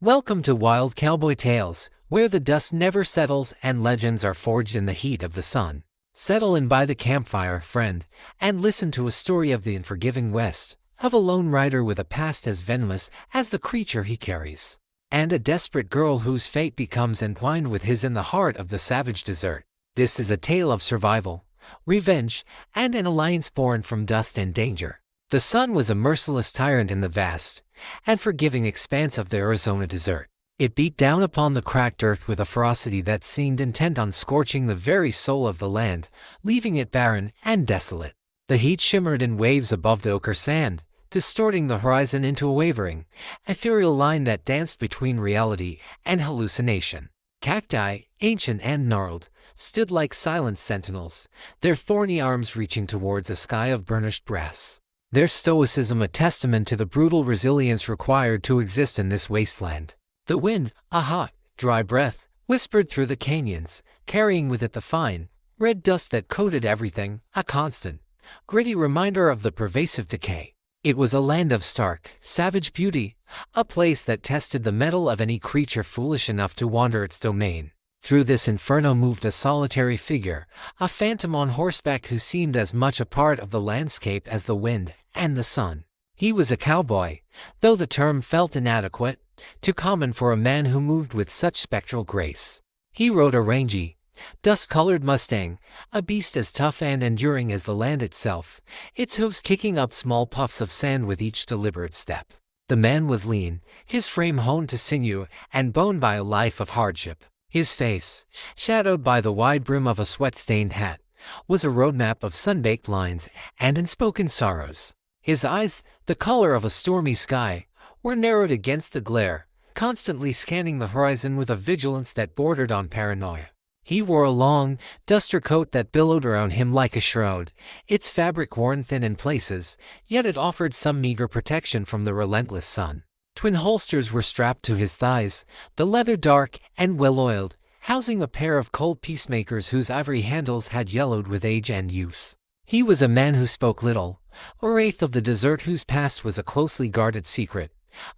Welcome to Wild Cowboy Tales, where the dust never settles and legends are forged in the heat of the sun. Settle in by the campfire, friend, and listen to a story of the unforgiving West, of a lone rider with a past as venomous as the creature he carries, and a desperate girl whose fate becomes entwined with his in the heart of the savage desert. This is a tale of survival, revenge, and an alliance born from dust and danger. The sun was a merciless tyrant in the vast and forgiving expanse of the Arizona desert. It beat down upon the cracked earth with a ferocity that seemed intent on scorching the very soul of the land, leaving it barren and desolate. The heat shimmered in waves above the ochre sand, distorting the horizon into a wavering, ethereal line that danced between reality and hallucination. Cacti, ancient and gnarled, stood like silent sentinels, their thorny arms reaching towards a sky of burnished brass. Their stoicism a testament to the brutal resilience required to exist in this wasteland. The wind, a hot, dry breath, whispered through the canyons, carrying with it the fine, red dust that coated everything, a constant, gritty reminder of the pervasive decay. It was a land of stark, savage beauty, a place that tested the mettle of any creature foolish enough to wander its domain. Through this inferno moved a solitary figure, a phantom on horseback who seemed as much a part of the landscape as the wind and the sun. He was a cowboy, though the term felt inadequate, too common for a man who moved with such spectral grace. He rode a rangy, dust-colored Mustang, a beast as tough and enduring as the land itself, its hooves kicking up small puffs of sand with each deliberate step. The man was lean, his frame honed to sinew and bone by a life of hardship. His face, shadowed by the wide brim of a sweat-stained hat, was a roadmap of sun-baked lines and unspoken sorrows. His eyes, the color of a stormy sky, were narrowed against the glare, constantly scanning the horizon with a vigilance that bordered on paranoia. He wore a long, duster coat that billowed around him like a shroud, its fabric worn thin in places, yet it offered some meager protection from the relentless sun. Twin holsters were strapped to his thighs, the leather dark and well-oiled, housing a pair of cold peacemakers whose ivory handles had yellowed with age and use. He was a man who spoke little, a wraith of the desert whose past was a closely guarded secret,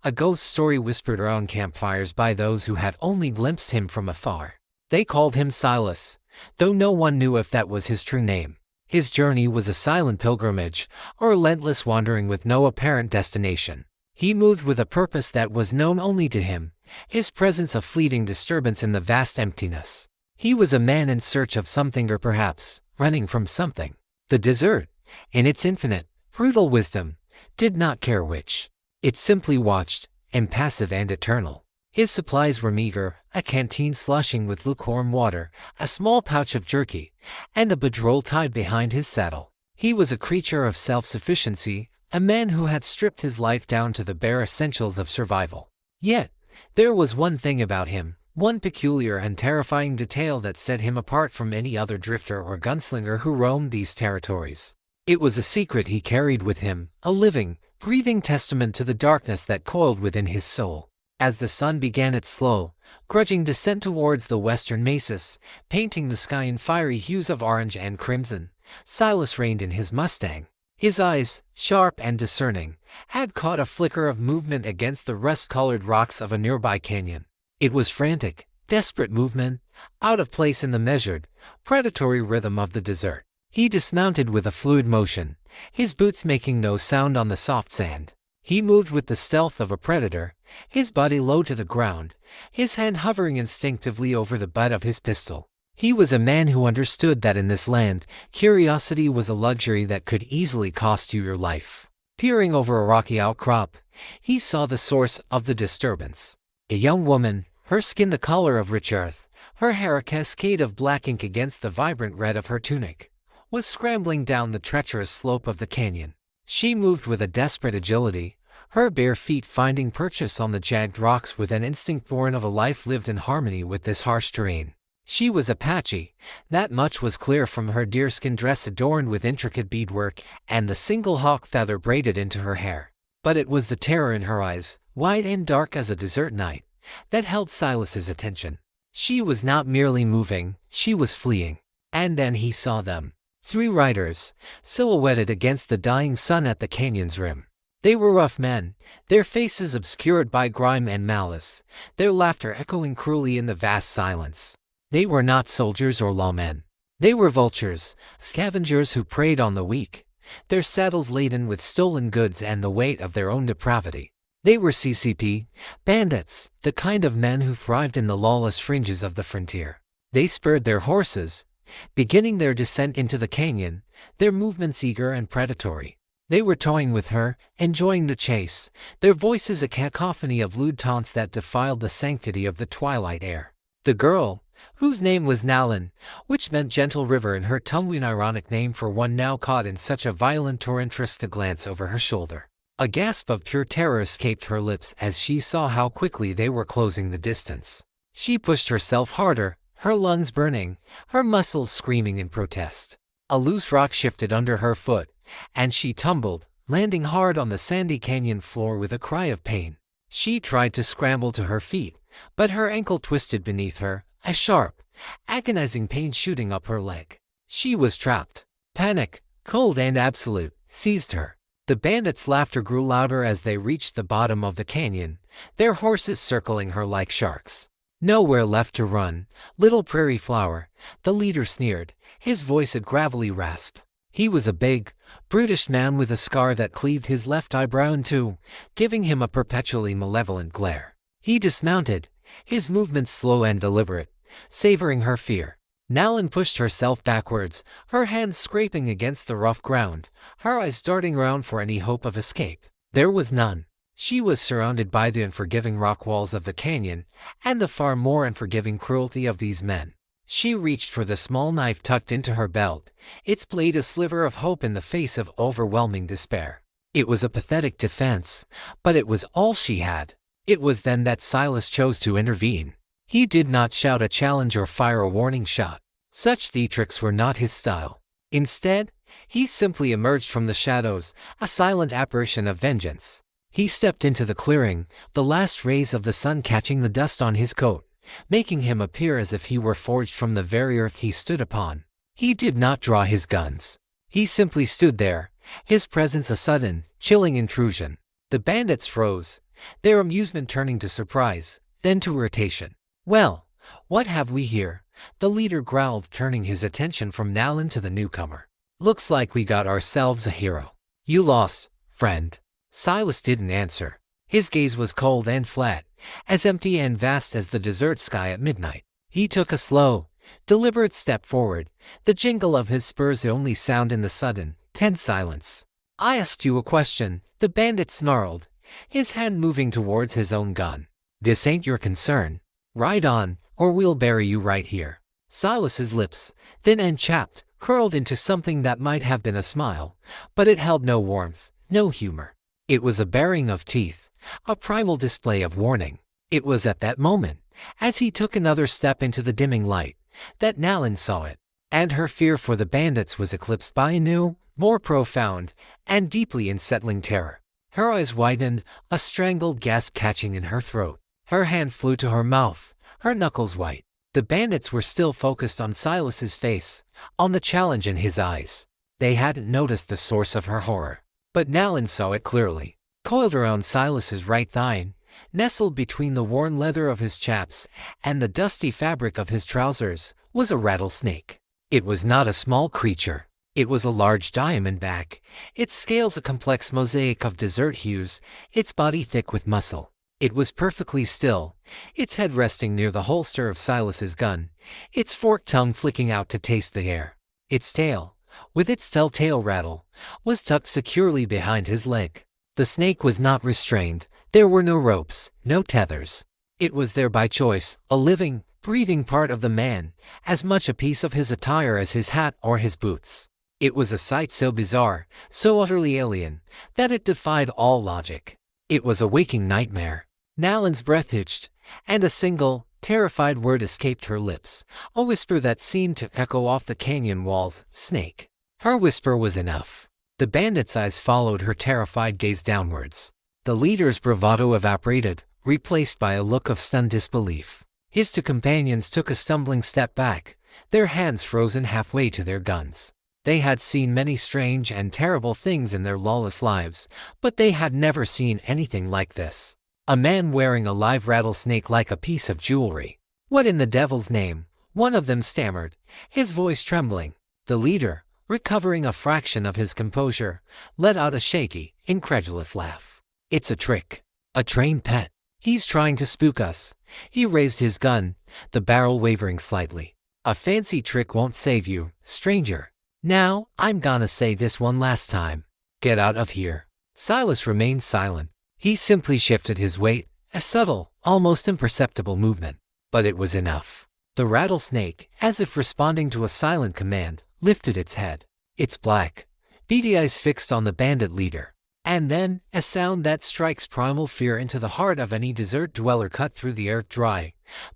a ghost story whispered around campfires by those who had only glimpsed him from afar. They called him Silas, though no one knew if that was his true name. His journey was a silent pilgrimage, a relentless wandering with no apparent destination. He moved with a purpose that was known only to him, his presence a fleeting disturbance in the vast emptiness. He was a man in search of something, or perhaps running from something. The desert, in its infinite, brutal wisdom, did not care which. It simply watched, impassive and eternal. His supplies were meager, a canteen slushing with lukewarm water, a small pouch of jerky, and a bedroll tied behind his saddle. He was a creature of self-sufficiency, a man who had stripped his life down to the bare essentials of survival. Yet, there was one thing about him, one peculiar and terrifying detail that set him apart from any other drifter or gunslinger who roamed these territories. It was a secret he carried with him, a living, breathing testament to the darkness that coiled within his soul. As the sun began its slow, grudging descent towards the western mesas, painting the sky in fiery hues of orange and crimson, Silas reined in his Mustang. His eyes, sharp and discerning, had caught a flicker of movement against the rust-colored rocks of a nearby canyon. It was frantic, desperate movement, out of place in the measured, predatory rhythm of the desert. He dismounted with a fluid motion, his boots making no sound on the soft sand. He moved with the stealth of a predator, his body low to the ground, his hand hovering instinctively over the butt of his pistol. He was a man who understood that in this land, curiosity was a luxury that could easily cost you your life. Peering over a rocky outcrop, he saw the source of the disturbance. A young woman, her skin the color of rich earth, her hair a cascade of black ink against the vibrant red of her tunic, was scrambling down the treacherous slope of the canyon. She moved with a desperate agility, her bare feet finding purchase on the jagged rocks with an instinct born of a life lived in harmony with this harsh terrain. She was Apache, that much was clear from her deerskin dress adorned with intricate beadwork and the single hawk feather braided into her hair. But it was the terror in her eyes, wide and dark as a desert night, that held Silas's attention. She was not merely moving, she was fleeing. And then he saw them. 3 riders, silhouetted against the dying sun at the canyon's rim. They were rough men, their faces obscured by grime and malice, their laughter echoing cruelly in the vast silence. They were not soldiers or lawmen. They were vultures, scavengers who preyed on the weak, their saddles laden with stolen goods and the weight of their own depravity. They were CCP, bandits, the kind of men who thrived in the lawless fringes of the frontier. They spurred their horses, beginning their descent into the canyon, their movements eager and predatory. They were toying with her, enjoying the chase, their voices a cacophony of lewd taunts that defiled the sanctity of the twilight air. The girl, whose name was Nalin, which meant gentle river in her tongue, an ironic name for one now caught in such a violent torrent, risked a glance over her shoulder. A gasp of pure terror escaped her lips as she saw how quickly they were closing the distance. She pushed herself harder, her lungs burning, her muscles screaming in protest. A loose rock shifted under her foot, and she tumbled, landing hard on the sandy canyon floor with a cry of pain. She tried to scramble to her feet, but her ankle twisted beneath her, a sharp, agonizing pain shooting up her leg. She was trapped. Panic, cold and absolute, seized her. The bandits' laughter grew louder as they reached the bottom of the canyon, their horses circling her like sharks. Nowhere left to run, little prairie flower, the leader sneered, his voice a gravelly rasp. He was a big, brutish man with a scar that cleaved his left eyebrow in two, giving him a perpetually malevolent glare. He dismounted, his movements slow and deliberate, savoring her fear. Nalin pushed herself backwards, her hands scraping against the rough ground, her eyes darting round for any hope of escape. There was none. She was surrounded by the unforgiving rock walls of the canyon, and the far more unforgiving cruelty of these men. She reached for the small knife tucked into her belt, its blade a sliver of hope in the face of overwhelming despair. It was a pathetic defense, but it was all she had. It was then that Silas chose to intervene. He did not shout a challenge or fire a warning shot. Such theatrics were not his style. Instead, he simply emerged from the shadows, a silent apparition of vengeance. He stepped into the clearing, the last rays of the sun catching the dust on his coat, making him appear as if he were forged from the very earth he stood upon. He did not draw his guns. He simply stood there, his presence a sudden, chilling intrusion. The bandits froze, their amusement turning to surprise, then to irritation. "Well, what have we here?" the leader growled, turning his attention from Nalin to the newcomer. "Looks like we got ourselves a hero." "You lost, friend." Silas didn't answer. His gaze was cold and flat, as empty and vast as the desert sky at midnight. He took a slow, deliberate step forward, the jingle of his spurs the only sound in the sudden, tense silence. "I asked you a question," the bandit snarled, his hand moving towards his own gun. "This ain't your concern. Ride on, or we'll bury you right here." Silas's lips, thin and chapped, curled into something that might have been a smile, but it held no warmth, no humor. It was a baring of teeth, a primal display of warning. It was at that moment, as he took another step into the dimming light, that Nalin saw it, and her fear for the bandits was eclipsed by a new, more profound, and deeply unsettling terror. Her eyes widened, a strangled gasp catching in her throat. Her hand flew to her mouth, her knuckles white. The bandits were still focused on Silas's face, on the challenge in his eyes. They hadn't noticed the source of her horror. But Nalin saw it clearly. Coiled around Silas's right thigh, nestled between the worn leather of his chaps and the dusty fabric of his trousers, was a rattlesnake. It was not a small creature. It was a large diamondback, its scales a complex mosaic of desert hues, its body thick with muscle. It was perfectly still, its head resting near the holster of Silas's gun, its forked tongue flicking out to taste the air. Its tail, with its telltale rattle, was tucked securely behind his leg. The snake was not restrained. There were no ropes, no tethers. It was there by choice, a living, breathing part of the man, as much a piece of his attire as his hat or his boots. It was a sight so bizarre, so utterly alien, that it defied all logic. It was a waking nightmare. Nalin's breath hitched, and a single, terrified word escaped her lips, a whisper that seemed to echo off the canyon walls, "Snake." Her whisper was enough. The bandit's eyes followed her terrified gaze downwards. The leader's bravado evaporated, replaced by a look of stunned disbelief. His two companions took a stumbling step back, their hands frozen halfway to their guns. They had seen many strange and terrible things in their lawless lives, but they had never seen anything like this. A man wearing a live rattlesnake like a piece of jewelry. "What in the devil's name?" one of them stammered, his voice trembling. The leader, recovering a fraction of his composure, let out a shaky, incredulous laugh. "It's a trick. A trained pet. He's trying to spook us." He raised his gun, the barrel wavering slightly. "A fancy trick won't save you, stranger. Now, I'm gonna say this one last time. Get out of here." Silas remained silent. He simply shifted his weight, a subtle, almost imperceptible movement. But it was enough. The rattlesnake, as if responding to a silent command, lifted its head. Its black, beady eyes fixed on the bandit leader. And then, a sound that strikes primal fear into the heart of any desert dweller cut through the earth dry,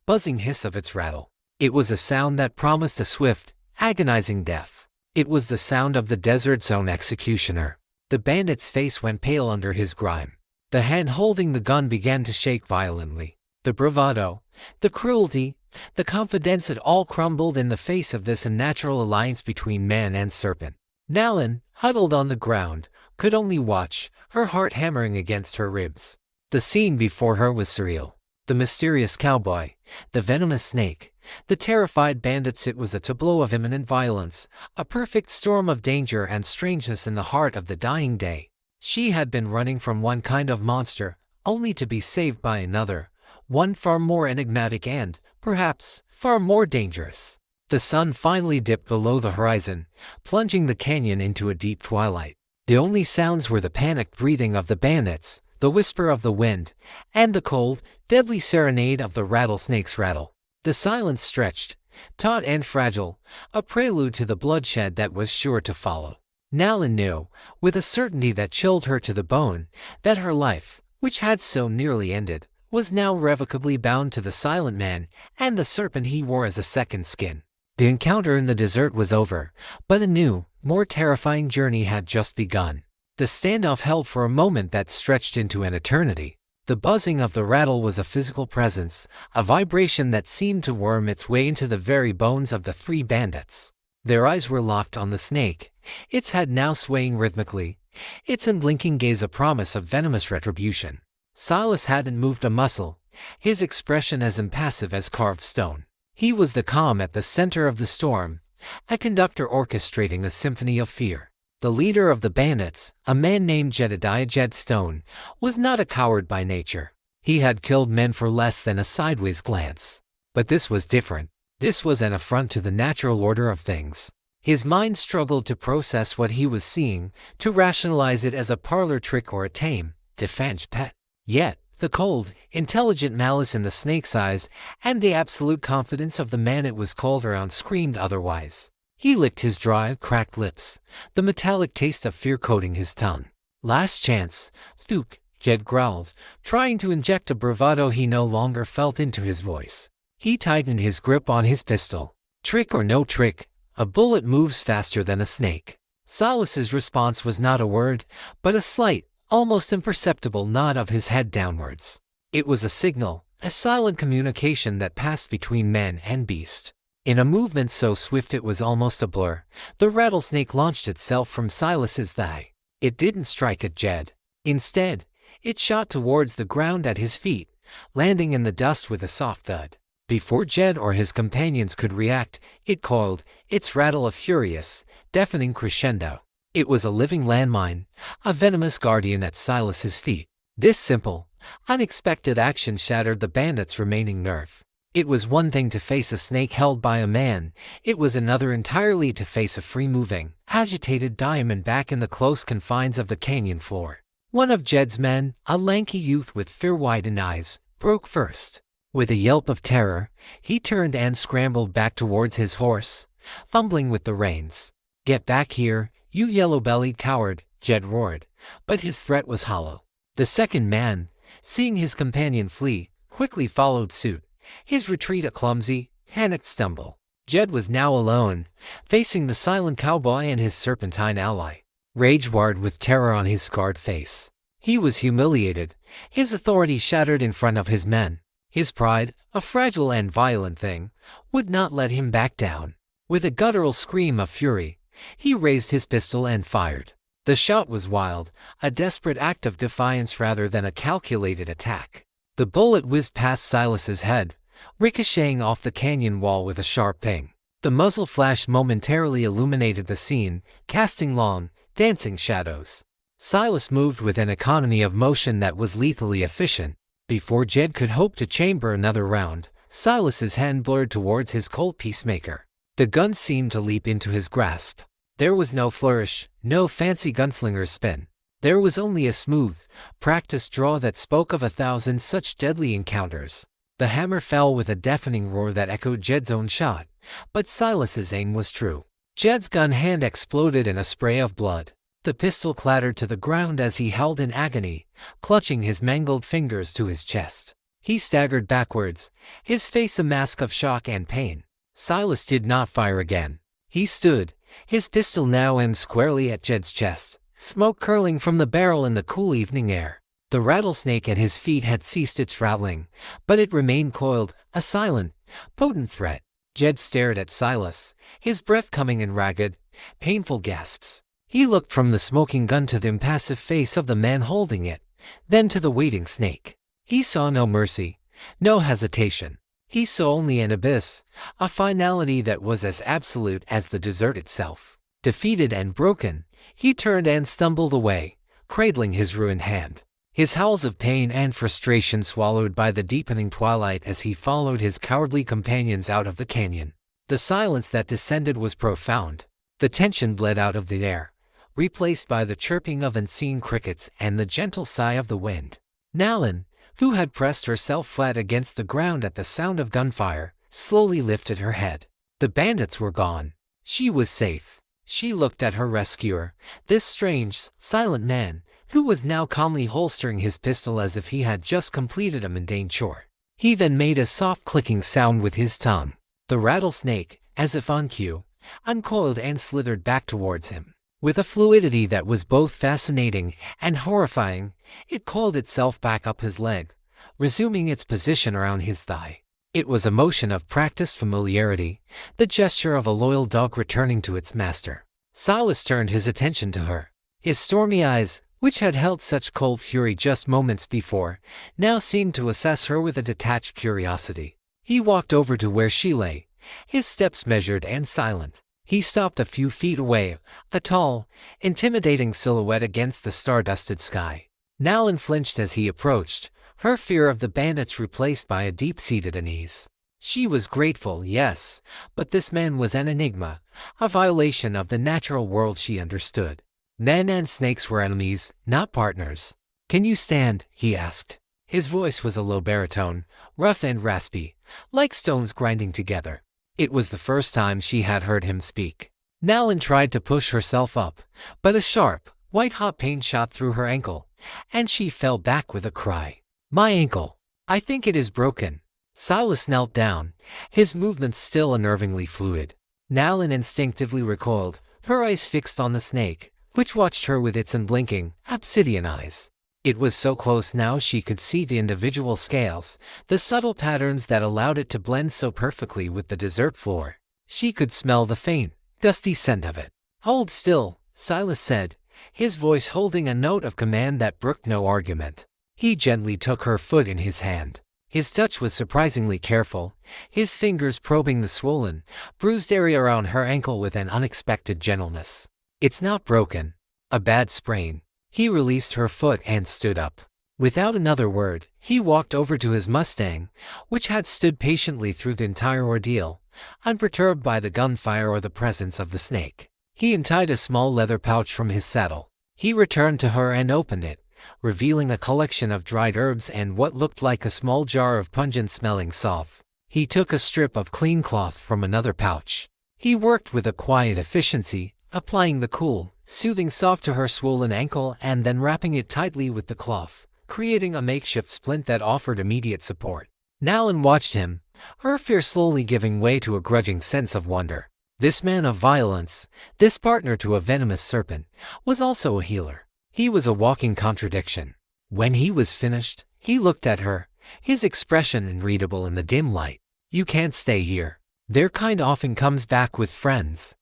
buzzing hiss of its rattle. It was a sound that promised a swift, agonizing death. It was the sound of the desert's own executioner. The bandit's face went pale under his grime. The hand holding the gun began to shake violently. The bravado, the cruelty, the confidence, it all crumbled in the face of this unnatural alliance between man and serpent. Nalin, huddled on the ground, could only watch, her heart hammering against her ribs. The scene before her was surreal. The mysterious cowboy, the venomous snake, the terrified bandits. It was a tableau of imminent violence, a perfect storm of danger and strangeness in the heart of the dying day. She had been running from one kind of monster, only to be saved by another, one far more enigmatic and, perhaps, far more dangerous. The sun finally dipped below the horizon, plunging the canyon into a deep twilight. The only sounds were the panicked breathing of the bandits, the whisper of the wind, and the cold, deadly serenade of the rattlesnake's rattle. The silence stretched, taut and fragile, a prelude to the bloodshed that was sure to follow. Nalin knew, with a certainty that chilled her to the bone, that her life, which had so nearly ended, was now irrevocably bound to the silent man and the serpent he wore as a second skin. The encounter in the desert was over, but a new, more terrifying journey had just begun. The standoff held for a moment that stretched into an eternity. The buzzing of the rattle was a physical presence, a vibration that seemed to worm its way into the very bones of the three bandits. Their eyes were locked on the snake, its head now swaying rhythmically, its unblinking gaze a promise of venomous retribution. Silas hadn't moved a muscle, his expression as impassive as carved stone. He was the calm at the center of the storm, a conductor orchestrating a symphony of fear. The leader of the bandits, a man named Jedediah Jed Stone, was not a coward by nature. He had killed men for less than a sideways glance. But this was different. This was an affront to the natural order of things. His mind struggled to process what he was seeing, to rationalize it as a parlor trick or a tame, defiant pet. Yet, the cold, intelligent malice in the snake's eyes and the absolute confidence of the man it was called around screamed otherwise. He licked his dry, cracked lips, the metallic taste of fear coating his tongue. "Last chance, Thuke," Jed growled, trying to inject a bravado he no longer felt into his voice. He tightened his grip on his pistol. Trick or no trick, a bullet moves faster than a snake. Silas's response was not a word, but a slight, almost imperceptible nod of his head downwards. It was a signal, a silent communication that passed between man and beast. In a movement so swift it was almost a blur, the rattlesnake launched itself from Silas's thigh. It didn't strike at Jed. Instead, it shot towards the ground at his feet, landing in the dust with a soft thud. Before Jed or his companions could react, it coiled, its rattle a furious, deafening crescendo. It was a living landmine, a venomous guardian at Silas's feet. This simple, unexpected action shattered the bandit's remaining nerve. It was one thing to face a snake held by a man, it was another entirely to face a free-moving, agitated diamond back in the close confines of the canyon floor. One of Jed's men, a lanky youth with fear-widened eyes, broke first. With a yelp of terror, he turned and scrambled back towards his horse, fumbling with the reins. "Get back here, you yellow-bellied coward," Jed roared, but his threat was hollow. The second man, seeing his companion flee, quickly followed suit, his retreat a clumsy, panicked stumble. Jed was now alone, facing the silent cowboy and his serpentine ally. Rage warred with terror on his scarred face. He was humiliated, his authority shattered in front of his men. His pride, a fragile and violent thing, would not let him back down. With a guttural scream of fury, He raised his pistol and fired. The shot was wild, a desperate act of defiance rather than a calculated attack. The bullet whizzed past Silas's head, ricocheting off the canyon wall with a sharp ping. The muzzle flash momentarily illuminated the scene, casting long, dancing shadows. Silas moved with an economy of motion that was lethally efficient. Before Jed could hope to chamber another round, Silas's hand blurred towards his Colt Peacemaker. The gun seemed to leap into his grasp. There was no flourish, no fancy gunslinger's spin. There was only a smooth, practiced draw that spoke of 1,000 such deadly encounters. The hammer fell with a deafening roar that echoed Jed's own shot, but Silas's aim was true. Jed's gun hand exploded in a spray of blood. The pistol clattered to the ground as he held in agony, clutching his mangled fingers to his chest. He staggered backwards, his face a mask of shock and pain. Silas did not fire again. He stood, his pistol now aimed squarely at Jed's chest, smoke curling from the barrel in the cool evening air. The rattlesnake at his feet had ceased its rattling, but it remained coiled, a silent, potent threat. Jed stared at Silas, his breath coming in ragged, painful gasps. He looked from the smoking gun to the impassive face of the man holding it, then to the waiting snake. He saw no mercy, no hesitation. He saw only an abyss, a finality that was as absolute as the desert itself. Defeated and broken, he turned and stumbled away, cradling his ruined hand. His howls of pain and frustration swallowed by the deepening twilight as he followed his cowardly companions out of the canyon. The silence that descended was profound. The tension bled out of the air, replaced by the chirping of unseen crickets and the gentle sigh of the wind. Nalin, who had pressed herself flat against the ground at the sound of gunfire, slowly lifted her head. The bandits were gone. She was safe. She looked at her rescuer, this strange, silent man, who was now calmly holstering his pistol as if he had just completed a mundane chore. He then made a soft clicking sound with his tongue. The rattlesnake, as if on cue, uncoiled and slithered back towards him. With a fluidity that was both fascinating and horrifying, it coiled itself back up his leg, resuming its position around his thigh. It was a motion of practiced familiarity, the gesture of a loyal dog returning to its master. Silas turned his attention to her. His stormy eyes, which had held such cold fury just moments before, now seemed to assess her with a detached curiosity. He walked over to where she lay, his steps measured and silent. He stopped a few feet away, a tall, intimidating silhouette against the star-dusted sky. Nalin flinched as he approached, her fear of the bandits replaced by a deep-seated unease. She was grateful, yes, but this man was an enigma, a violation of the natural world she understood. Men and snakes were enemies, not partners. "Can you stand?" he asked. His voice was a low baritone, rough and raspy, like stones grinding together. It was the first time she had heard him speak. Nalin tried to push herself up, but a sharp, white-hot pain shot through her ankle, and she fell back with a cry. "My ankle! I think it is broken." Silas knelt down, his movements still unnervingly fluid. Nalin instinctively recoiled, her eyes fixed on the snake, which watched her with its unblinking, obsidian eyes. It was so close now she could see the individual scales, the subtle patterns that allowed it to blend so perfectly with the desert floor. She could smell the faint, dusty scent of it. "Hold still," Silas said, his voice holding a note of command that brooked no argument. He gently took her foot in his hand. His touch was surprisingly careful, his fingers probing the swollen, bruised area around her ankle with an unexpected gentleness. "It's not broken. A bad sprain." He released her foot and stood up. Without another word, he walked over to his Mustang, which had stood patiently through the entire ordeal, unperturbed by the gunfire or the presence of the snake. He untied a small leather pouch from his saddle. He returned to her and opened it, revealing a collection of dried herbs and what looked like a small jar of pungent-smelling salve. He took a strip of clean cloth from another pouch. He worked with a quiet efficiency, applying the cool, soothing salve to her swollen ankle and then wrapping it tightly with the cloth, creating a makeshift splint that offered immediate support. Nalin watched him, her fear slowly giving way to a grudging sense of wonder. This man of violence, this partner to a venomous serpent, was also a healer. He was a walking contradiction. When he was finished, he looked at her, his expression unreadable in the dim light. "You can't stay here. Their kind often comes back with friends."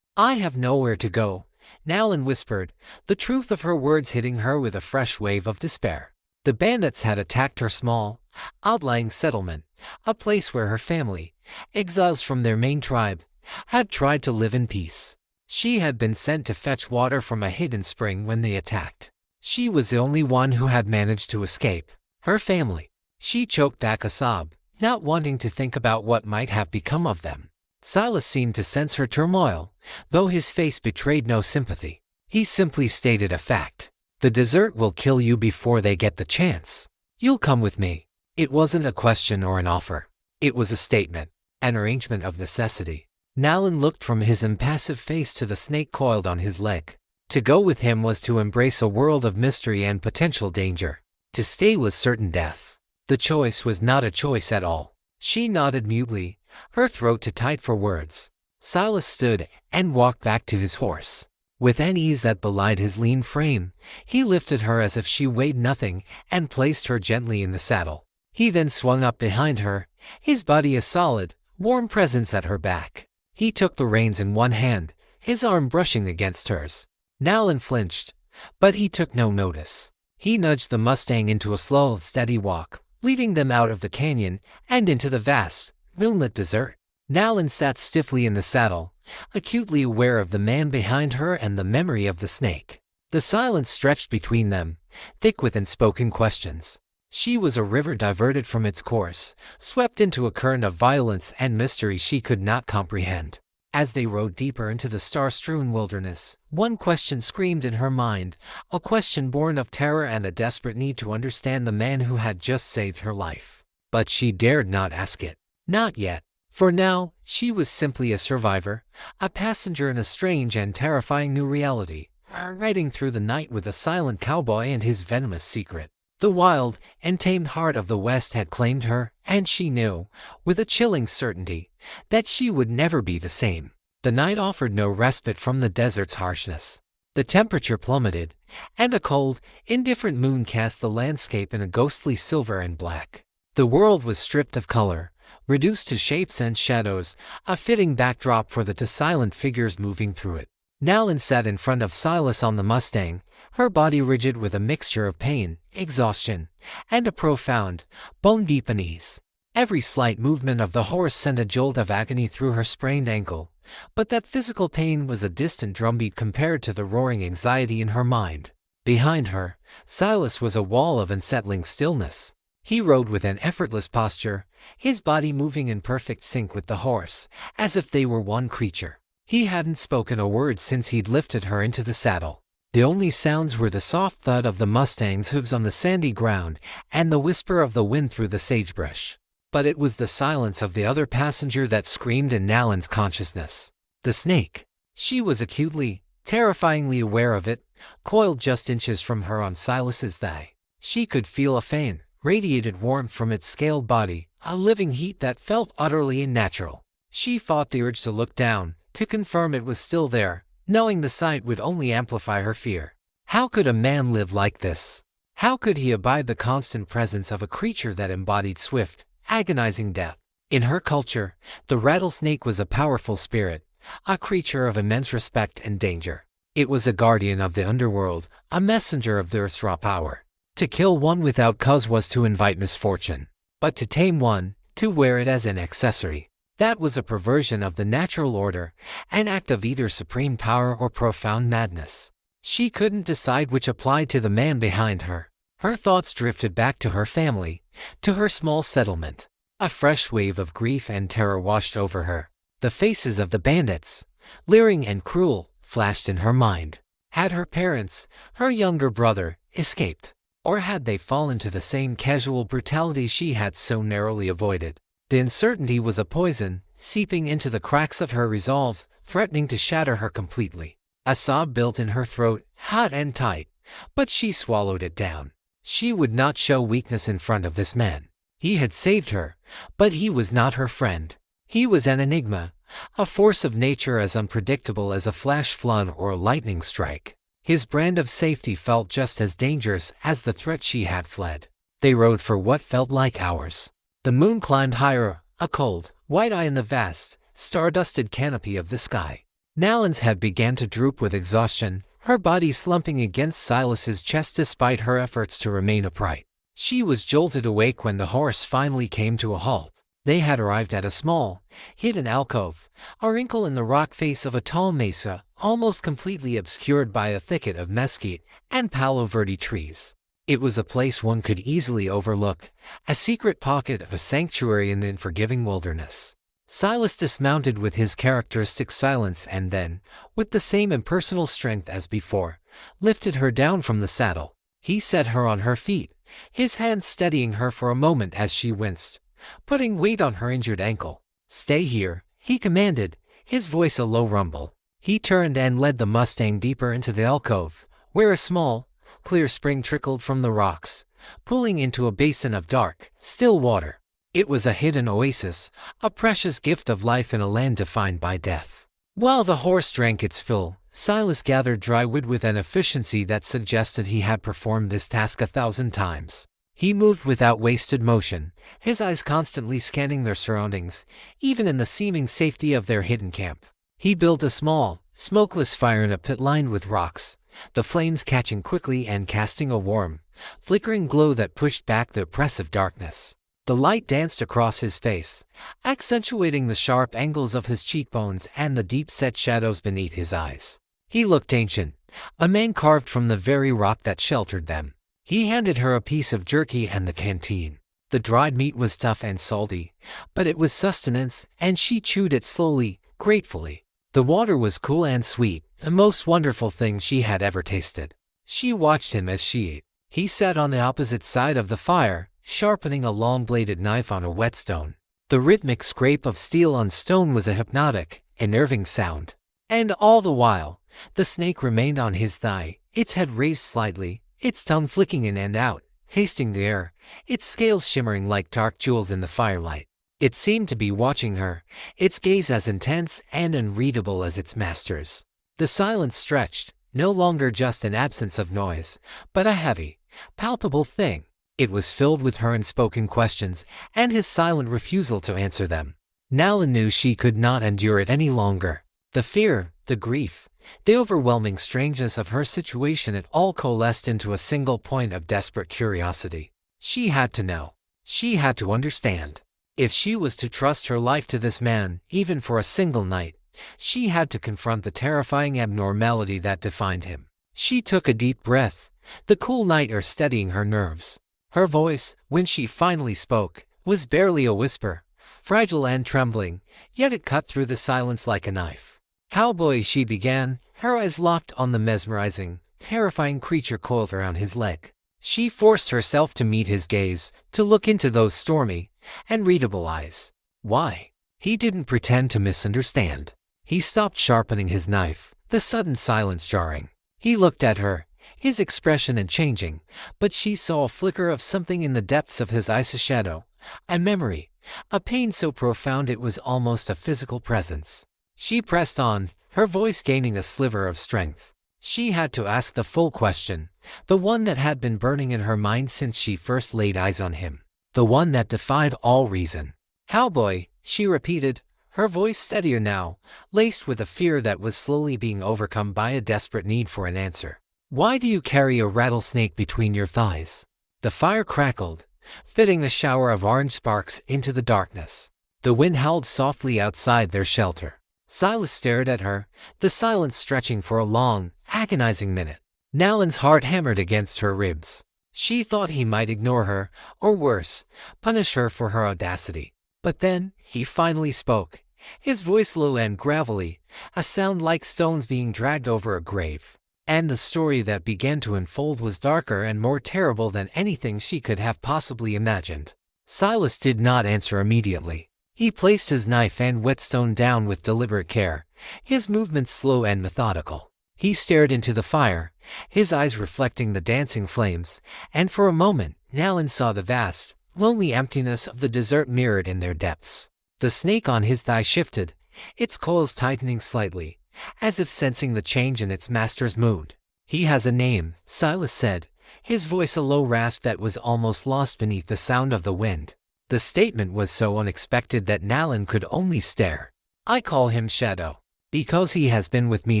I have nowhere to go, Nalin whispered, the truth of her words hitting her with a fresh wave of despair. The bandits had attacked her small, outlying settlement, a place where her family, exiles from their main tribe, had tried to live in peace. She had been sent to fetch water from a hidden spring when they attacked. She was the only one who had managed to escape. Her family. She choked back a sob, not wanting to think about what might have become of them. Silas seemed to sense her turmoil, though his face betrayed no sympathy. He simply stated a fact. The desert will kill you before they get the chance. You'll come with me. It wasn't a question or an offer. It was a statement, an arrangement of necessity. Nalin looked from his impassive face to the snake coiled on his leg. To go with him was to embrace a world of mystery and potential danger. To stay was certain death. The choice was not a choice at all. She nodded mutely, her throat too tight for words. Silas stood and walked back to his horse. With an ease that belied his lean frame, he lifted her as if she weighed nothing and placed her gently in the saddle. He then swung up behind her, his body a solid, warm presence at her back. He took the reins in one hand, his arm brushing against hers. Nalin flinched, but he took no notice. He nudged the Mustang into a slow, steady walk, leading them out of the canyon and into the vast, moonlit desert. Nalin sat stiffly in the saddle, acutely aware of the man behind her and the memory of the snake. The silence stretched between them, thick with unspoken questions. She was a river diverted from its course, swept into a current of violence and mystery she could not comprehend. As they rode deeper into the star-strewn wilderness, one question screamed in her mind, a question born of terror and a desperate need to understand the man who had just saved her life. But she dared not ask it. Not yet. For now, she was simply a survivor, a passenger in a strange and terrifying new reality, riding through the night with a silent cowboy and his venomous secret. The wild and tamed heart of the West had claimed her, and she knew, with a chilling certainty, that she would never be the same. The night offered no respite from the desert's harshness. The temperature plummeted, and a cold, indifferent moon cast the landscape in a ghostly silver and black. The world was stripped of color, reduced to shapes and shadows, a fitting backdrop for the silent figures moving through it. Nalin sat in front of Silas on the Mustang, her body rigid with a mixture of pain, exhaustion, and a profound, bone-deep unease. Every slight movement of the horse sent a jolt of agony through her sprained ankle, but that physical pain was a distant drumbeat compared to the roaring anxiety in her mind. Behind her, Silas was a wall of unsettling stillness. He rode with an effortless posture, his body moving in perfect sync with the horse, as if they were one creature. He hadn't spoken a word since he'd lifted her into the saddle. The only sounds were the soft thud of the Mustang's hooves on the sandy ground and the whisper of the wind through the sagebrush. But it was the silence of the other passenger that screamed in Nalin's consciousness. The snake. She was acutely, terrifyingly aware of it, coiled just inches from her on Silas's thigh. She could feel a faint, radiated warmth from its scaled body, a living heat that felt utterly unnatural. She fought the urge to look down, to confirm it was still there, knowing the sight would only amplify her fear. How could a man live like this? How could he abide the constant presence of a creature that embodied swift, agonizing death? In her culture, the rattlesnake was a powerful spirit, a creature of immense respect and danger. It was a guardian of the underworld, a messenger of the earth's raw power. To kill one without cause was to invite misfortune. But to tame one, to wear it as an accessory, that was a perversion of the natural order, an act of either supreme power or profound madness. She couldn't decide which applied to the man behind her. Her thoughts drifted back to her family, to her small settlement. A fresh wave of grief and terror washed over her. The faces of the bandits, leering and cruel, flashed in her mind. Had her parents, her younger brother, escaped? Or had they fallen to the same casual brutality she had so narrowly avoided? The uncertainty was a poison, seeping into the cracks of her resolve, threatening to shatter her completely. A sob built in her throat, hot and tight, but she swallowed it down. She would not show weakness in front of this man. He had saved her, but he was not her friend. He was an enigma, a force of nature as unpredictable as a flash flood or a lightning strike. His brand of safety felt just as dangerous as the threat she had fled. They rode for what felt like hours. The moon climbed higher, a cold, white eye in the vast, star-dusted canopy of the sky. Nalan's head began to droop with exhaustion, her body slumping against Silas's chest despite her efforts to remain upright. She was jolted awake when the horse finally came to a halt. They had arrived at a small, hidden alcove, a wrinkle in the rock face of a tall mesa, almost completely obscured by a thicket of mesquite and palo verde trees. It was a place one could easily overlook, a secret pocket of a sanctuary in the unforgiving wilderness. Silas dismounted with his characteristic silence and then, with the same impersonal strength as before, lifted her down from the saddle. He set her on her feet, his hands steadying her for a moment as she winced, putting weight on her injured ankle. "Stay here," he commanded, his voice a low rumble. He turned and led the Mustang deeper into the alcove, where a small, clear spring trickled from the rocks, pooling into a basin of dark, still water. It was a hidden oasis, a precious gift of life in a land defined by death. While the horse drank its fill, Silas gathered dry wood with an efficiency that suggested he had performed this task 1,000 times. He moved without wasted motion, his eyes constantly scanning their surroundings, even in the seeming safety of their hidden camp. He built a small, smokeless fire in a pit lined with rocks, the flames catching quickly and casting a warm, flickering glow that pushed back the oppressive darkness. The light danced across his face, accentuating the sharp angles of his cheekbones and the deep-set shadows beneath his eyes. He looked ancient, a man carved from the very rock that sheltered them. He handed her a piece of jerky and the canteen. The dried meat was tough and salty, but it was sustenance, and she chewed it slowly, gratefully. The water was cool and sweet, the most wonderful thing she had ever tasted. She watched him as she ate. He sat on the opposite side of the fire, sharpening a long-bladed knife on a whetstone. The rhythmic scrape of steel on stone was a hypnotic, unnerving sound. And all the while, the snake remained on his thigh, its head raised slightly, its tongue flicking in and out, tasting the air, its scales shimmering like dark jewels in the firelight. It seemed to be watching her, its gaze as intense and unreadable as its master's. The silence stretched, no longer just an absence of noise, but a heavy, palpable thing. It was filled with her unspoken questions and his silent refusal to answer them. Nalan knew she could not endure it any longer. The fear, the grief, the overwhelming strangeness of her situation, it all coalesced into a single point of desperate curiosity. She had to know. She had to understand. If she was to trust her life to this man, even for a single night, she had to confront the terrifying abnormality that defined him. She took a deep breath, the cool night air steadying her nerves. Her voice, when she finally spoke, was barely a whisper, fragile and trembling, yet it cut through the silence like a knife. "Cowboy," she began, her eyes locked on the mesmerizing, terrifying creature coiled around his leg. She forced herself to meet his gaze, to look into those stormy, unreadable eyes. Why? He didn't pretend to misunderstand. He stopped sharpening his knife, the sudden silence jarring. He looked at her, his expression unchanging, but she saw a flicker of something in the depths of his eyes, a shadow, a memory, a pain so profound it was almost a physical presence. She pressed on, her voice gaining a sliver of strength. She had to ask the full question, the one that had been burning in her mind since she first laid eyes on him, the one that defied all reason. "Cowboy," she repeated, her voice steadier now, laced with a fear that was slowly being overcome by a desperate need for an answer. "Why do you carry a rattlesnake between your thighs?" The fire crackled, fitting a shower of orange sparks into the darkness. The wind howled softly outside their shelter. Silas stared at her, the silence stretching for a long, agonizing minute. Nalan's heart hammered against her ribs. She thought he might ignore her, or worse, punish her for her audacity. But then, he finally spoke, his voice low and gravelly, a sound like stones being dragged over a grave. And the story that began to unfold was darker and more terrible than anything she could have possibly imagined. Silas did not answer immediately. He placed his knife and whetstone down with deliberate care, his movements slow and methodical. He stared into the fire, his eyes reflecting the dancing flames, and for a moment, Nalan saw the vast, lonely emptiness of the desert mirrored in their depths. The snake on his thigh shifted, its coils tightening slightly, as if sensing the change in its master's mood. "He has a name," Silas said, his voice a low rasp that was almost lost beneath the sound of the wind. The statement was so unexpected that Nalan could only stare. "I call him Shadow." Because he has been with me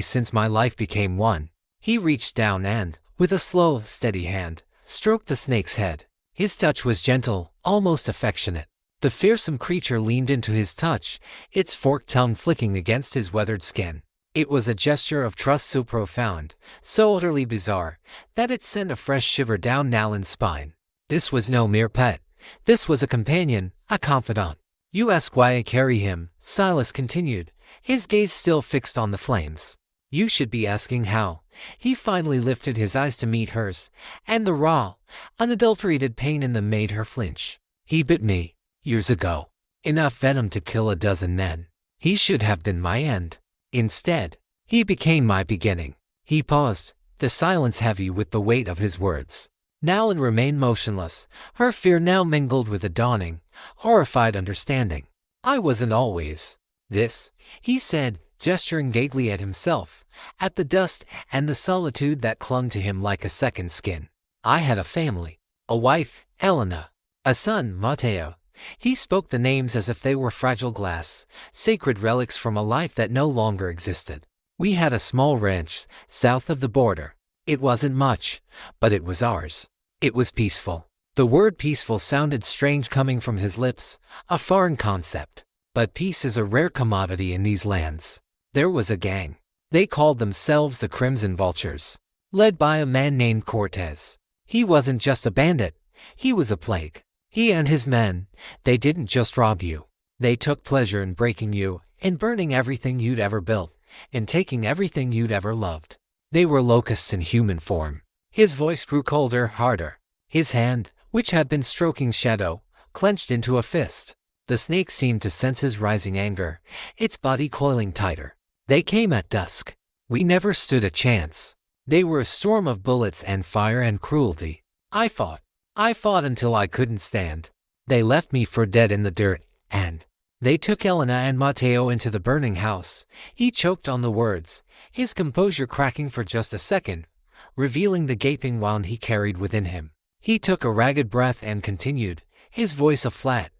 since my life became one. He reached down and, with a slow, steady hand, stroked the snake's head. His touch was gentle, almost affectionate. The fearsome creature leaned into his touch, its forked tongue flicking against his weathered skin. It was a gesture of trust so profound, so utterly bizarre, that it sent a fresh shiver down Nalan's spine. This was no mere pet. This was a companion, a confidant. You ask why I carry him, Silas continued, his gaze still fixed on the flames. You should be asking how. He finally lifted his eyes to meet hers, and the raw, unadulterated pain in them made her flinch. He bit me, years ago. Enough venom to kill a dozen men. He should have been my end. Instead, he became my beginning. He paused, the silence heavy with the weight of his words. Nalan remained motionless, her fear now mingled with a dawning, horrified understanding. I wasn't always this, he said, gesturing vaguely at himself, at the dust and the solitude that clung to him like a second skin. I had a family, a wife, Elena, a son, Matteo. He spoke the names as if they were fragile glass, sacred relics from a life that no longer existed. We had a small ranch, south of the border. It wasn't much, but it was ours. It was peaceful. The word peaceful sounded strange coming from his lips, a foreign concept. But peace is a rare commodity in these lands. There was a gang. They called themselves the Crimson Vultures, led by a man named Cortez. He wasn't just a bandit, he was a plague. He and his men, they didn't just rob you. They took pleasure in breaking you, in burning everything you'd ever built, in taking everything you'd ever loved. They were locusts in human form. His voice grew colder, harder. His hand, which had been stroking Shadow, clenched into a fist. The snake seemed to sense his rising anger, its body coiling tighter. They came at dusk. We never stood a chance. They were a storm of bullets and fire and cruelty. I fought until I couldn't stand. They left me for dead in the dirt, and they took Elena and Matteo into the burning house. He choked on the words, his composure cracking for just a second, revealing the gaping wound he carried within him. He took a ragged breath and continued, his voice a flat,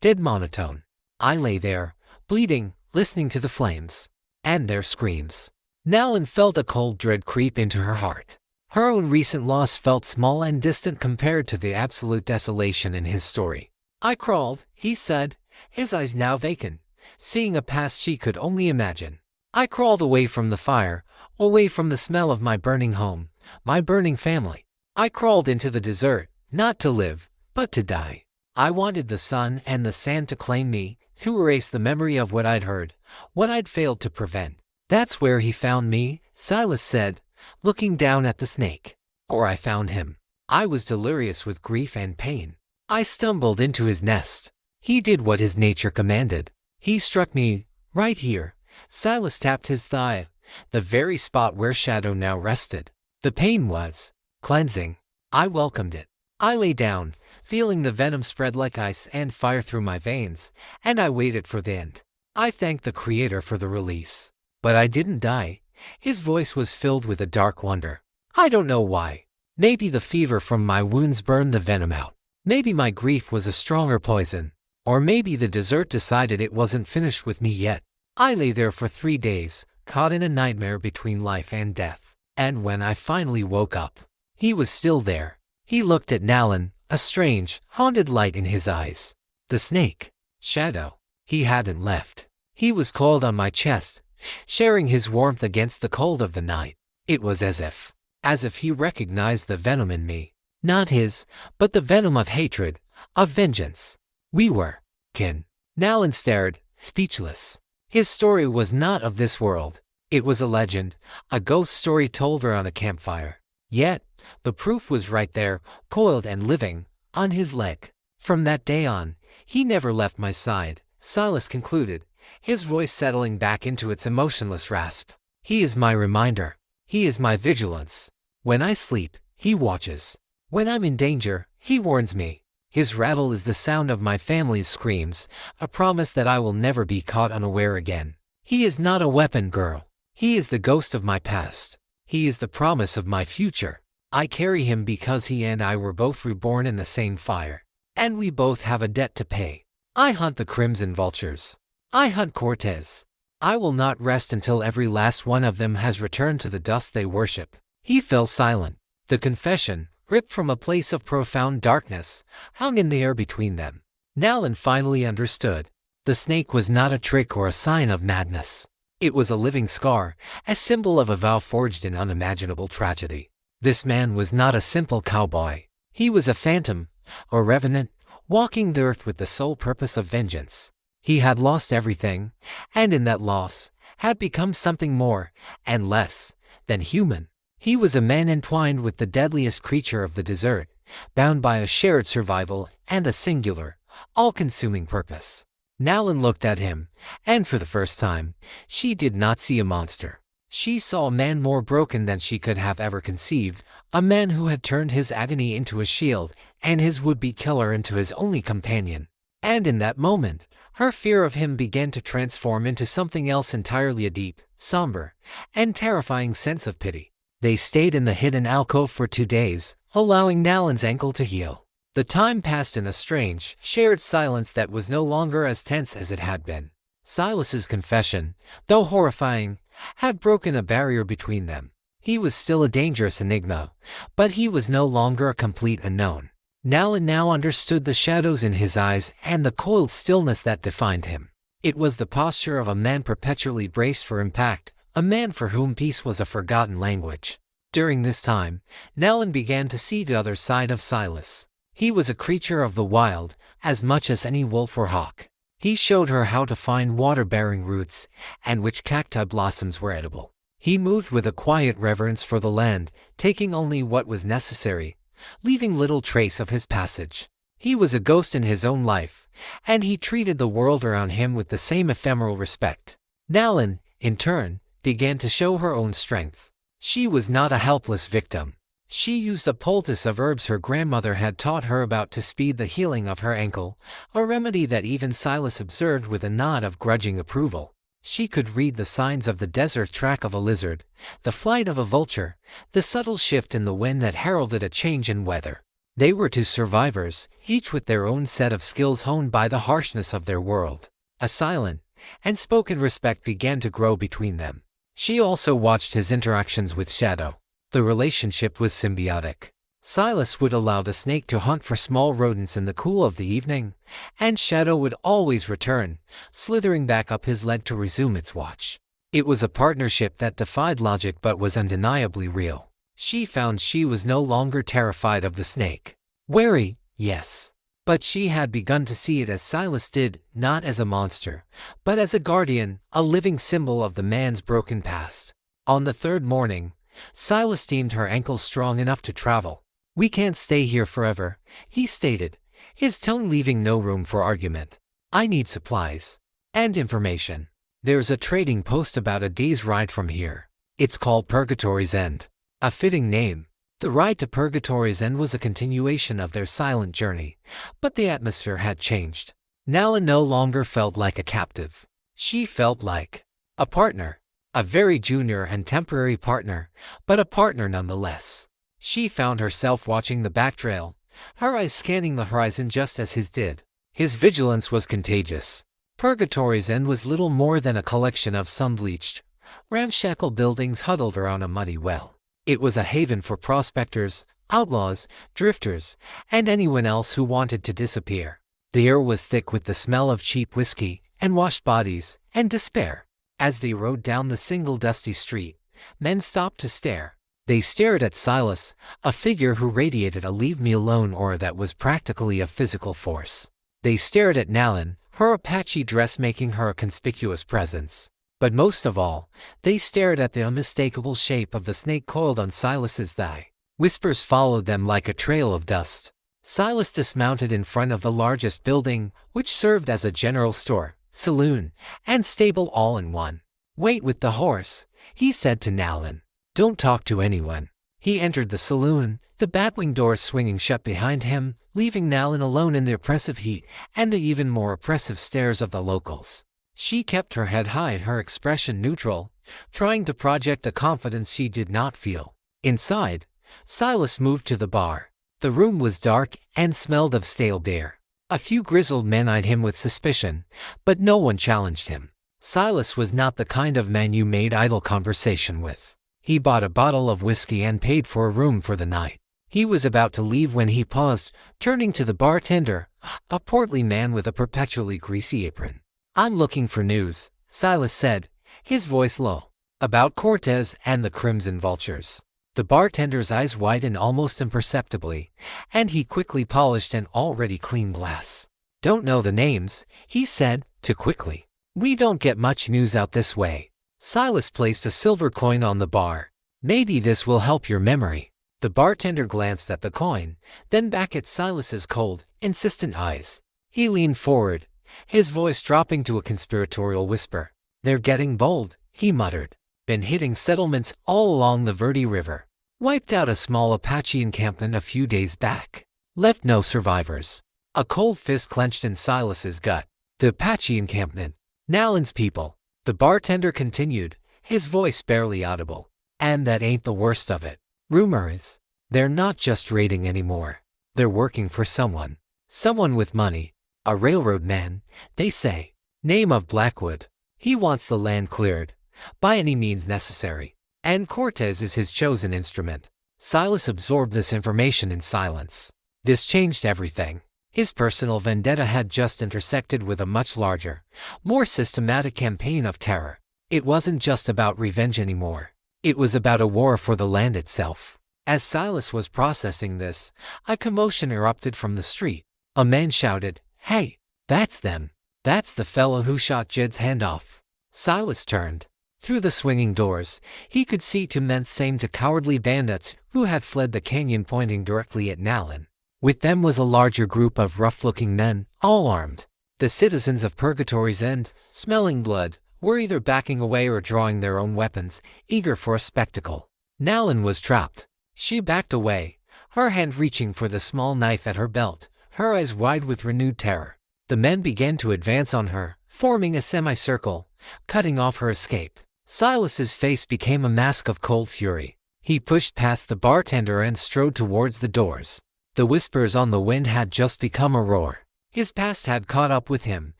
dead monotone. I lay there, bleeding, listening to the flames, and their screams. Nalan felt a cold dread creep into her heart. Her own recent loss felt small and distant compared to the absolute desolation in his story. I crawled, he said, his eyes now vacant, seeing a past she could only imagine. I crawled away from the fire, away from the smell of my burning home, my burning family. I crawled into the desert, not to live, but to die. I wanted the sun and the sand to claim me, to erase the memory of what I'd heard, what I'd failed to prevent. That's where he found me, Silas said, looking down at the snake. Or I found him. I was delirious with grief and pain. I stumbled into his nest. He did what his nature commanded. He struck me, right here. Silas tapped his thigh, the very spot where Shadow now rested. The pain was cleansing. I welcomed it. I lay down, feeling the venom spread like ice and fire through my veins, and I waited for the end. I thanked the Creator for the release. But I didn't die. His voice was filled with a dark wonder. I don't know why. Maybe the fever from my wounds burned the venom out. Maybe my grief was a stronger poison. Or maybe the desert decided it wasn't finished with me yet. I lay there for 3 days, caught in a nightmare between life and death. And when I finally woke up, he was still there. He looked at Nalan, a strange, haunted light in his eyes. The snake, Shadow, he hadn't left. He was coiled on my chest, sharing his warmth against the cold of the night. It was as if he recognized the venom in me. Not his, but the venom of hatred, of vengeance. We were kin. Nalan stared, speechless. His story was not of this world. It was a legend, a ghost story told around a campfire. Yet, the proof was right there, coiled and living, on his leg. From that day on, he never left my side, Silas concluded, his voice settling back into its emotionless rasp. He is my reminder. He is my vigilance. When I sleep, he watches. When I'm in danger, he warns me. His rattle is the sound of my family's screams, a promise that I will never be caught unaware again. He is not a weapon, girl. He is the ghost of my past. He is the promise of my future. I carry him because he and I were both reborn in the same fire. And we both have a debt to pay. I hunt the Crimson Vultures. I hunt Cortez. I will not rest until every last one of them has returned to the dust they worship." He fell silent. The confession, ripped from a place of profound darkness, hung in the air between them. Nalin finally understood. The snake was not a trick or a sign of madness. It was a living scar, a symbol of a vow forged in unimaginable tragedy. This man was not a simple cowboy. He was a phantom, or revenant, walking the earth with the sole purpose of vengeance. He had lost everything, and in that loss, had become something more, and less, than human. He was a man entwined with the deadliest creature of the desert, bound by a shared survival and a singular, all-consuming purpose. Nalin looked at him, and for the first time, she did not see a monster. She saw a man more broken than she could have ever conceived, a man who had turned his agony into a shield, and his would-be killer into his only companion. And in that moment, her fear of him began to transform into something else entirely, a deep, somber, and terrifying sense of pity. They stayed in the hidden alcove for 2 days, allowing Nalin's ankle to heal. The time passed in a strange, shared silence that was no longer as tense as it had been. Silas's confession, though horrifying, had broken a barrier between them. He was still a dangerous enigma, but he was no longer a complete unknown. Nalin now understood the shadows in his eyes and the cold stillness that defined him. It was the posture of a man perpetually braced for impact, a man for whom peace was a forgotten language. During this time, Nalin began to see the other side of Silas. He was a creature of the wild, as much as any wolf or hawk. He showed her how to find water-bearing roots, and which cacti blossoms were edible. He moved with a quiet reverence for the land, taking only what was necessary, leaving little trace of his passage. He was a ghost in his own life, and he treated the world around him with the same ephemeral respect. Nalin, in turn, began to show her own strength. She was not a helpless victim. She used a poultice of herbs her grandmother had taught her about to speed the healing of her ankle, a remedy that even Silas observed with a nod of grudging approval. She could read the signs of the desert track of a lizard, the flight of a vulture, the subtle shift in the wind that heralded a change in weather. They were 2 survivors, each with their own set of skills honed by the harshness of their world. A silent and spoken respect began to grow between them. She also watched his interactions with Shadow. The relationship was symbiotic. Silas would allow the snake to hunt for small rodents in the cool of the evening, and Shadow would always return, slithering back up his leg to resume its watch. It was a partnership that defied logic but was undeniably real. She found she was no longer terrified of the snake. Wary, yes. But she had begun to see it as Silas did, not as a monster, but as a guardian, a living symbol of the man's broken past. On the 3rd morning, Silas deemed her ankle strong enough to travel. "We can't stay here forever," he stated, his tone leaving no room for argument. "I need supplies. And information. There's a trading post about a day's ride from here. It's called Purgatory's End." A fitting name. The ride to Purgatory's End was a continuation of their silent journey, but the atmosphere had changed. Nalin no longer felt like a captive. She felt like a partner. A very junior and temporary partner, but a partner nonetheless. She found herself watching the backtrail, her eyes scanning the horizon just as his did. His vigilance was contagious. Purgatory's End was little more than a collection of sun-bleached, ramshackle buildings huddled around a muddy well. It was a haven for prospectors, outlaws, drifters, and anyone else who wanted to disappear. The air was thick with the smell of cheap whiskey, and washed bodies, and despair. As they rode down the single dusty street, men stopped to stare. They stared at Silas, a figure who radiated a leave-me-alone aura that was practically a physical force. They stared at Nalin, her Apache dress making her a conspicuous presence. But most of all, they stared at the unmistakable shape of the snake coiled on Silas's thigh. Whispers followed them like a trail of dust. Silas dismounted in front of the largest building, which served as a general store, saloon, and stable all in one. "Wait with the horse," he said to Nalin. "Don't talk to anyone." He entered the saloon, the batwing doors swinging shut behind him, leaving Nalin alone in the oppressive heat and the even more oppressive stares of the locals. She kept her head high and her expression neutral, trying to project a confidence she did not feel. Inside, Silas moved to the bar. The room was dark and smelled of stale beer. A few grizzled men eyed him with suspicion, but no one challenged him. Silas was not the kind of man you made idle conversation with. He bought a bottle of whiskey and paid for a room for the night. He was about to leave when he paused, turning to the bartender, a portly man with a perpetually greasy apron. "I'm looking for news," Silas said, his voice low. "About Cortez and the Crimson Vultures." The bartender's eyes widened almost imperceptibly, and he quickly polished an already clean glass. "Don't know the names," he said, too quickly. "We don't get much news out this way." Silas placed a silver coin on the bar. "Maybe this will help your memory." The bartender glanced at the coin, then back at Silas's cold, insistent eyes. He leaned forward, his voice dropping to a conspiratorial whisper. "They're getting bold," he muttered. "Been hitting settlements all along the Verde River. Wiped out a small Apache encampment a few days back. Left no survivors." A cold fist clenched in Silas's gut. "The Apache encampment. Nowlan's people," the bartender continued, his voice barely audible. "And that ain't the worst of it. Rumor is, they're not just raiding anymore. They're working for someone. Someone with money. A railroad man, they say. Name of Blackwood. He wants the land cleared, by any means necessary. And Cortez is his chosen instrument." Silas absorbed this information in silence. This changed everything. His personal vendetta had just intersected with a much larger, more systematic campaign of terror. It wasn't just about revenge anymore. It was about a war for the land itself. As Silas was processing this, a commotion erupted from the street. A man shouted, "Hey, that's them. That's the fellow who shot Jed's hand off." Silas turned. Through the swinging doors, he could see two men same to cowardly bandits who had fled the canyon pointing directly at Nowlan. With them was a larger group of rough-looking men, all armed. The citizens of Purgatory's End, smelling blood, were either backing away or drawing their own weapons, eager for a spectacle. Nowlan was trapped. She backed away, her hand reaching for the small knife at her belt, her eyes wide with renewed terror. The men began to advance on her, forming a semicircle, cutting off her escape. Silas's face became a mask of cold fury. He pushed past the bartender and strode towards the doors. The whispers on the wind had just become a roar. His past had caught up with him,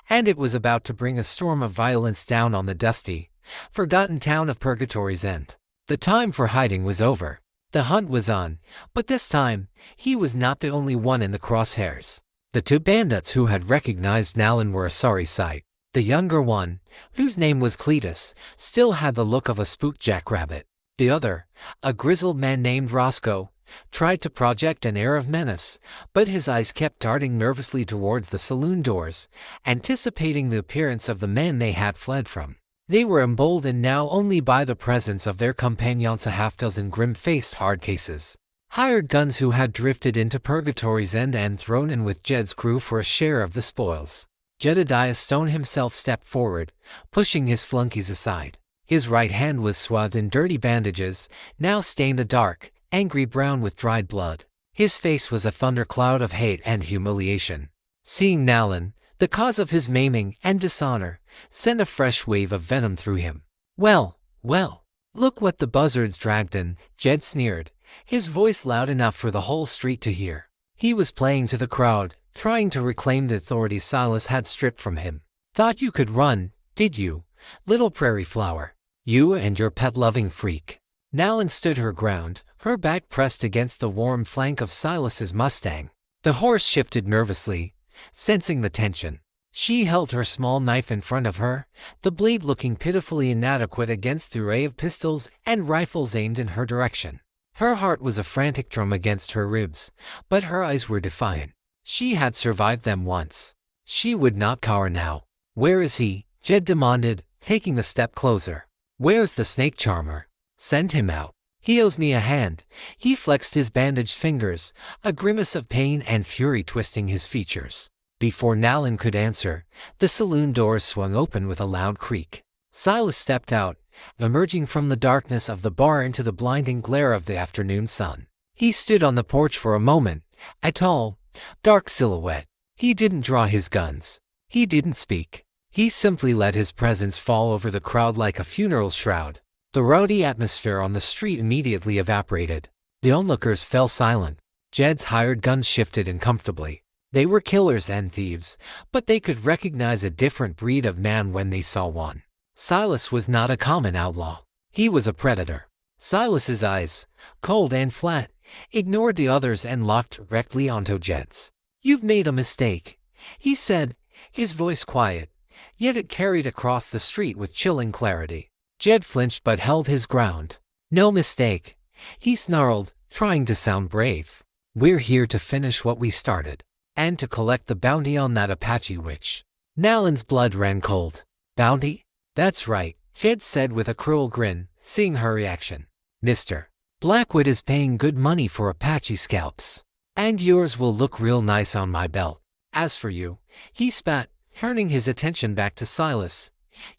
and it was about to bring a storm of violence down on the dusty, forgotten town of Purgatory's End. The time for hiding was over. The hunt was on, but this time, he was not the only one in the crosshairs. The two bandits who had recognized Nowlan were a sorry sight. The younger one, whose name was Cletus, still had the look of a spooked jackrabbit. The other, a grizzled man named Roscoe, tried to project an air of menace, but his eyes kept darting nervously towards the saloon doors, anticipating the appearance of the men they had fled from. They were emboldened now only by the presence of their companions, a half-dozen grim-faced hardcases. Hired guns who had drifted into Purgatory's End and thrown in with Jed's crew for a share of the spoils. Jedediah Stone himself stepped forward, pushing his flunkies aside. His right hand was swathed in dirty bandages, now stained a dark, angry brown with dried blood. His face was a thundercloud of hate and humiliation. Seeing Nowlan, the cause of his maiming and dishonor, sent a fresh wave of venom through him. Well, look what the buzzards dragged in," Jed sneered, his voice loud enough for the whole street to hear. He was playing to the crowd, trying to reclaim the authority Silas had stripped from him. "Thought you could run, did you, little prairie flower? You and your pet-loving freak." Nowlan stood her ground, her back pressed against the warm flank of Silas's Mustang. The horse shifted nervously, sensing the tension. She held her small knife in front of her, the blade looking pitifully inadequate against the array of pistols and rifles aimed in her direction. Her heart was a frantic drum against her ribs, but her eyes were defiant. She had survived them once. She would not cower now. "Where is he?" Jed demanded, taking a step closer. "Where's the snake charmer? Send him out. He owes me a hand." He flexed his bandaged fingers, a grimace of pain and fury twisting his features. Before Nowlan could answer, the saloon doors swung open with a loud creak. Silas stepped out, emerging from the darkness of the bar into the blinding glare of the afternoon sun. He stood on the porch for a moment, a tall, dark silhouette. He didn't draw his guns. He didn't speak. He simply let his presence fall over the crowd like a funeral shroud. The rowdy atmosphere on the street immediately evaporated. The onlookers fell silent. Jed's hired guns shifted uncomfortably. They were killers and thieves, but they could recognize a different breed of man when they saw one. Silas was not a common outlaw. He was a predator. Silas's eyes, cold and flat, ignored the others and locked directly onto Jed's. "You've made a mistake," he said, his voice quiet, yet it carried across the street with chilling clarity. Jed flinched but held his ground. "No mistake," he snarled, trying to sound brave. "We're here to finish what we started, and to collect the bounty on that Apache witch." Nalan's blood ran cold. "Bounty? That's right," Jed said with a cruel grin, seeing her reaction. "Mr. Blackwood is paying good money for Apache scalps, and yours will look real nice on my belt. As for you," he spat, turning his attention back to Silas,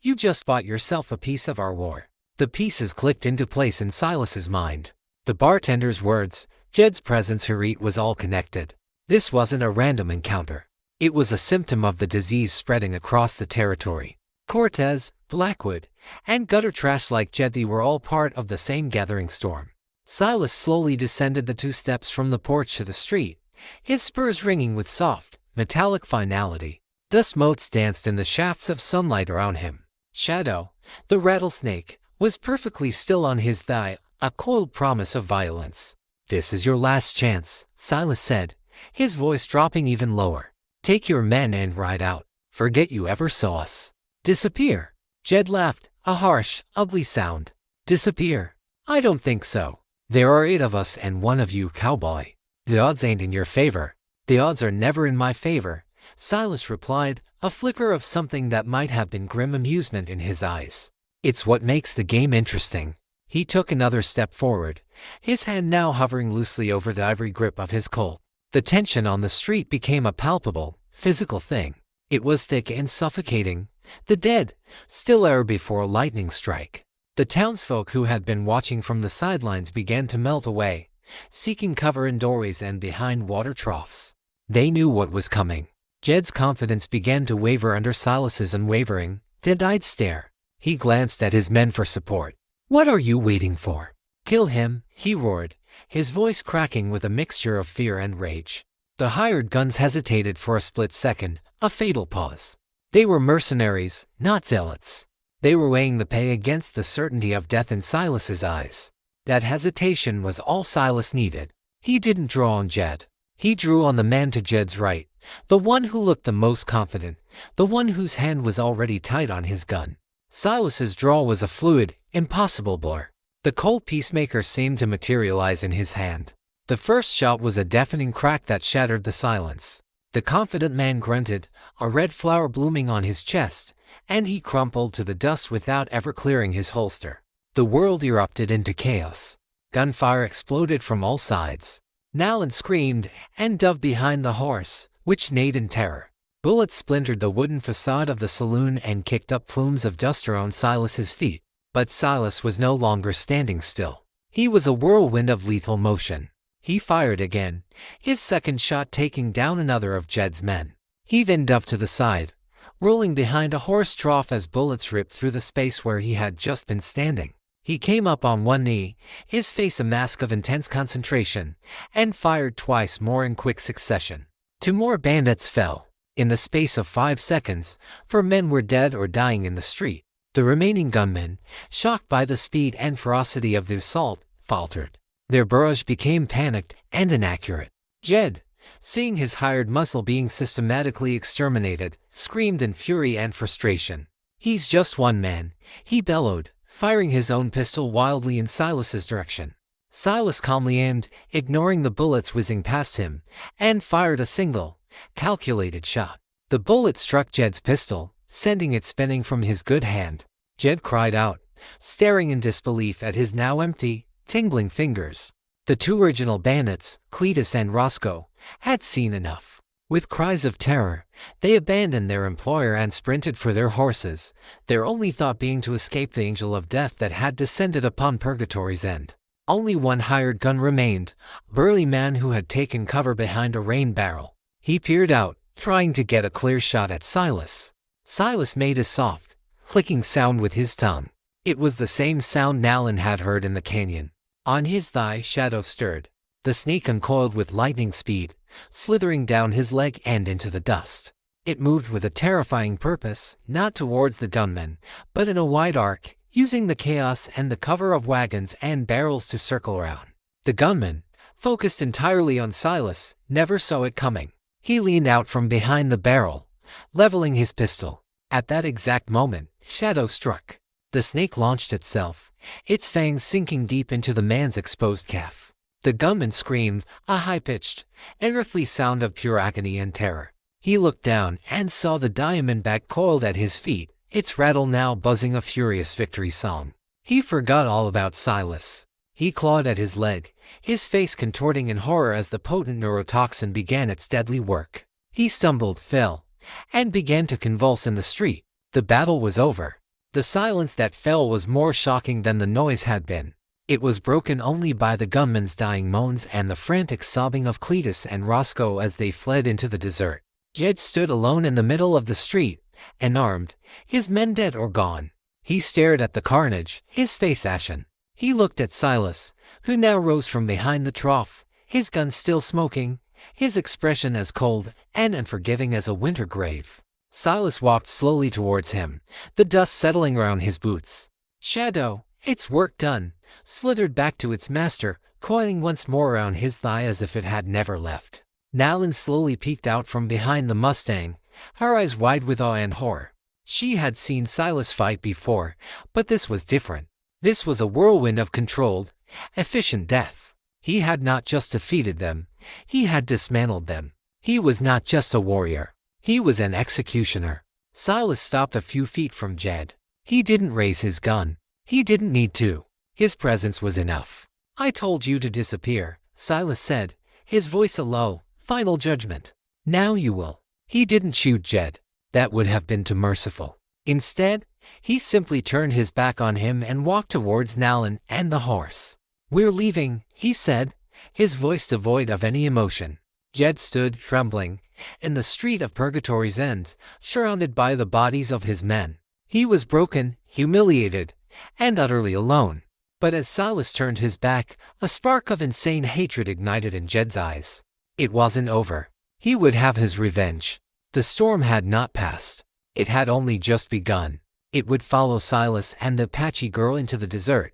"you just bought yourself a piece of our war." The pieces clicked into place in Silas's mind. The bartender's words, Jed's presence here was all connected. This wasn't a random encounter. It was a symptom of the disease spreading across the territory. Cortez, Blackwood, and gutter trash like Jed were all part of the same gathering storm. Silas slowly descended the 2 steps from the porch to the street, his spurs ringing with soft, metallic finality. Dust motes danced in the shafts of sunlight around him. Shadow, the rattlesnake, was perfectly still on his thigh, a cold promise of violence. "This is your last chance," Silas said, his voice dropping even lower. "Take your men and ride out. Forget you ever saw us. Disappear." Jed laughed, a harsh, ugly sound. "Disappear? I don't think so. There are 8 of us and 1 of you, Cowboy. The odds ain't in your favor." "The odds are never in my favor," Silas replied, a flicker of something that might have been grim amusement in his eyes. "It's what makes the game interesting." He took another step forward, his hand now hovering loosely over the ivory grip of his Colt. The tension on the street became a palpable, physical thing. It was thick and suffocating, the dead, still air before a lightning strike. The townsfolk who had been watching from the sidelines began to melt away, seeking cover in doorways and behind water troughs. They knew what was coming. Jed's confidence began to waver under Silas's unwavering, dead-eyed stare. He glanced at his men for support. "What are you waiting for? Kill him," he roared, his voice cracking with a mixture of fear and rage. The hired guns hesitated for a split second, a fatal pause. They were mercenaries, not zealots. They were weighing the pay against the certainty of death in Silas's eyes. That hesitation was all Silas needed. He didn't draw on Jed. He drew on the man to Jed's right, the one who looked the most confident, the one whose hand was already tight on his gun. Silas's draw was a fluid, impossible blur. The cold peacemaker seemed to materialize in his hand. The first shot was a deafening crack that shattered the silence. The confident man grunted, a red flower blooming on his chest, and he crumpled to the dust without ever clearing his holster. The world erupted into chaos. Gunfire exploded from all sides. Nalan screamed and dove behind the horse, which neighed in terror. Bullets splintered the wooden facade of the saloon and kicked up plumes of dust around Silas's feet. But Silas was no longer standing still. He was a whirlwind of lethal motion. He fired again, his second shot taking down another of Jed's men. He then dove to the side, rolling behind a horse trough as bullets ripped through the space where he had just been standing. He came up on one knee, his face a mask of intense concentration, and fired twice more in quick succession. 2 more bandits fell. In the space of 5 seconds, 4 men were dead or dying in the street. The remaining gunmen, shocked by the speed and ferocity of the assault, faltered. Their barrage became panicked and inaccurate. Jed, seeing his hired muscle being systematically exterminated, screamed in fury and frustration. "He's just one man," he bellowed, firing his own pistol wildly in Silas's direction. Silas calmly aimed, ignoring the bullets whizzing past him, and fired a single, calculated shot. The bullet struck Jed's pistol, sending it spinning from his good hand. Jed cried out, staring in disbelief at his now empty, tingling fingers. The 2 original bandits, Cletus and Roscoe, had seen enough. With cries of terror, they abandoned their employer and sprinted for their horses, their only thought being to escape the angel of death that had descended upon Purgatory's end. Only one hired gun remained, a burly man who had taken cover behind a rain barrel. He peered out, trying to get a clear shot at Silas. Silas made a soft, clicking sound with his tongue. It was the same sound Nalan had heard in the canyon. On his thigh, shadow stirred. The snake uncoiled with lightning speed, slithering down his leg and into the dust. It moved with a terrifying purpose, not towards the gunmen, but in a wide arc, using the chaos and the cover of wagons and barrels to circle around. The gunman, focused entirely on Silas, never saw it coming. He leaned out from behind the barrel, leveling his pistol. At that exact moment, shadow struck. The snake launched itself, its fangs sinking deep into the man's exposed calf. The gunman screamed, a high-pitched, unearthly sound of pure agony and terror. He looked down and saw the diamondback coiled at his feet, its rattle now buzzing a furious victory song. He forgot all about Silas. He clawed at his leg, his face contorting in horror as the potent neurotoxin began its deadly work. He stumbled, fell, and began to convulse in the street. The battle was over. The silence that fell was more shocking than the noise had been. It was broken only by the gunman's dying moans and the frantic sobbing of Cletus and Roscoe as they fled into the desert. Jed stood alone in the middle of the street, unarmed, his men dead or gone. He stared at the carnage, his face ashen. He looked at Silas, who now rose from behind the trough, his gun still smoking, his expression as cold and unforgiving as a winter grave. Silas walked slowly towards him, the dust settling around his boots. Shadow, its work done, slithered back to its master, coiling once more around his thigh as if it had never left. Nalin slowly peeked out from behind the Mustang, her eyes wide with awe and horror. She had seen Silas fight before, but this was different. This was a whirlwind of controlled, efficient death. He had not just defeated them, he had dismantled them. He was not just a warrior, he was an executioner. Silas stopped a few feet from Jed. He didn't raise his gun. He didn't need to. His presence was enough. I told you to disappear, Silas said, his voice a low, final judgment. Now you will. He didn't shoot Jed. That would have been too merciful. Instead, he simply turned his back on him and walked towards Nalin and the horse. We're leaving, he said, his voice devoid of any emotion. Jed stood, trembling, in the street of Purgatory's end, surrounded by the bodies of his men. He was broken, humiliated, and utterly alone. But as Silas turned his back, a spark of insane hatred ignited in Jed's eyes. It wasn't over. He would have his revenge. The storm had not passed. It had only just begun. It would follow Silas and the Apache girl into the desert,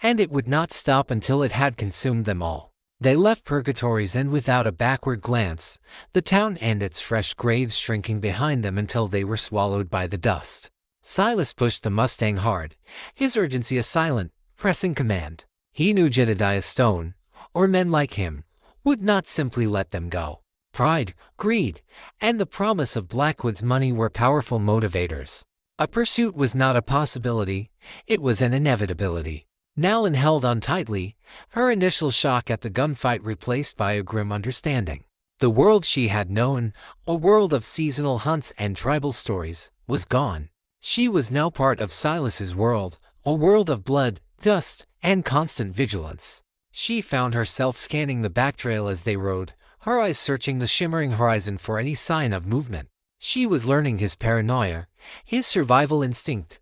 and it would not stop until it had consumed them all. They left Purgatory's end without a backward glance, the town and its fresh graves shrinking behind them until they were swallowed by the dust. Silas pushed the Mustang hard, his urgency a silent, pressing command. He knew Jedediah Stone, or men like him, would not simply let them go. Pride, greed, and the promise of Blackwood's money were powerful motivators. A pursuit was not a possibility, it was an inevitability. Nalin held on tightly, her initial shock at the gunfight replaced by a grim understanding. The world she had known, a world of seasonal hunts and tribal stories, was gone. She was now part of Silas's world, a world of blood, dust, and constant vigilance. She found herself scanning the backtrail as they rode, her eyes searching the shimmering horizon for any sign of movement. She was learning his paranoia, his survival instinct,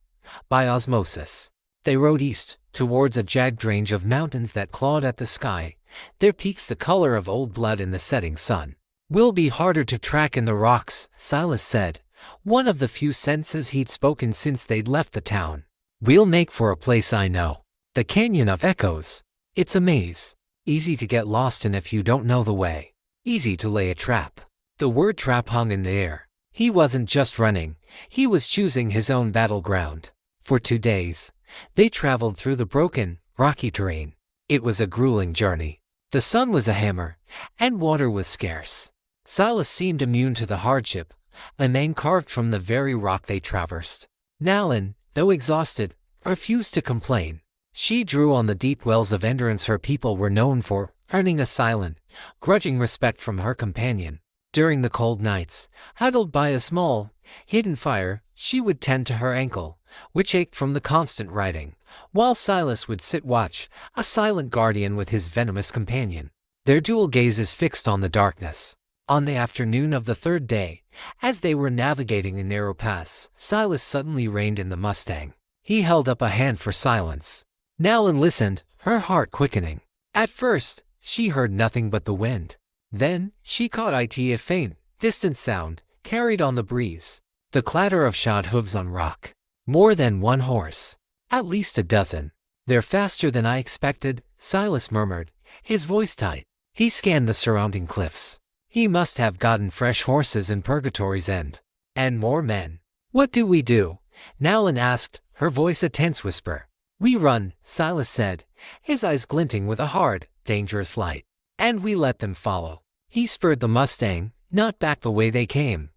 by osmosis. They rode east, towards a jagged range of mountains that clawed at the sky, their peaks the color of old blood in the setting sun. "Will be harder to track in the rocks," Silas said, one of the few sentences he'd spoken since they'd left the town. "We'll make for a place I know. The Canyon of Echoes. It's a maze. Easy to get lost in if you don't know the way. Easy to lay a trap." The word trap hung in the air. He wasn't just running, he was choosing his own battleground. For 2 days, they traveled through the broken, rocky terrain. It was a grueling journey. The sun was a hammer, and water was scarce. Silas seemed immune to the hardship, a man carved from the very rock they traversed. Nalin, though exhausted, refused to complain. She drew on the deep wells of endurance her people were known for, earning a silent, grudging respect from her companion. During the cold nights, huddled by a small, hidden fire, she would tend to her ankle, which ached from the constant riding, while Silas would sit watch, a silent guardian with his venomous companion. Their dual gazes fixed on the darkness. On the afternoon of the 3rd day, as they were navigating a narrow pass, Silas suddenly reined in the Mustang. He held up a hand for silence. Nalin listened, her heart quickening. At first, she heard nothing but the wind. Then, she caught a faint, distant sound, carried on the breeze. The clatter of shod hooves on rock. More than one horse. At least a dozen. They're faster than I expected, Silas murmured, his voice tight. He scanned the surrounding cliffs. He must have gotten fresh horses in Purgatory's End. And more men. What do we do? Nowlin asked, her voice a tense whisper. We run, Silas said, his eyes glinting with a hard, dangerous light. And we let them follow. He spurred the Mustang, not back the way they came,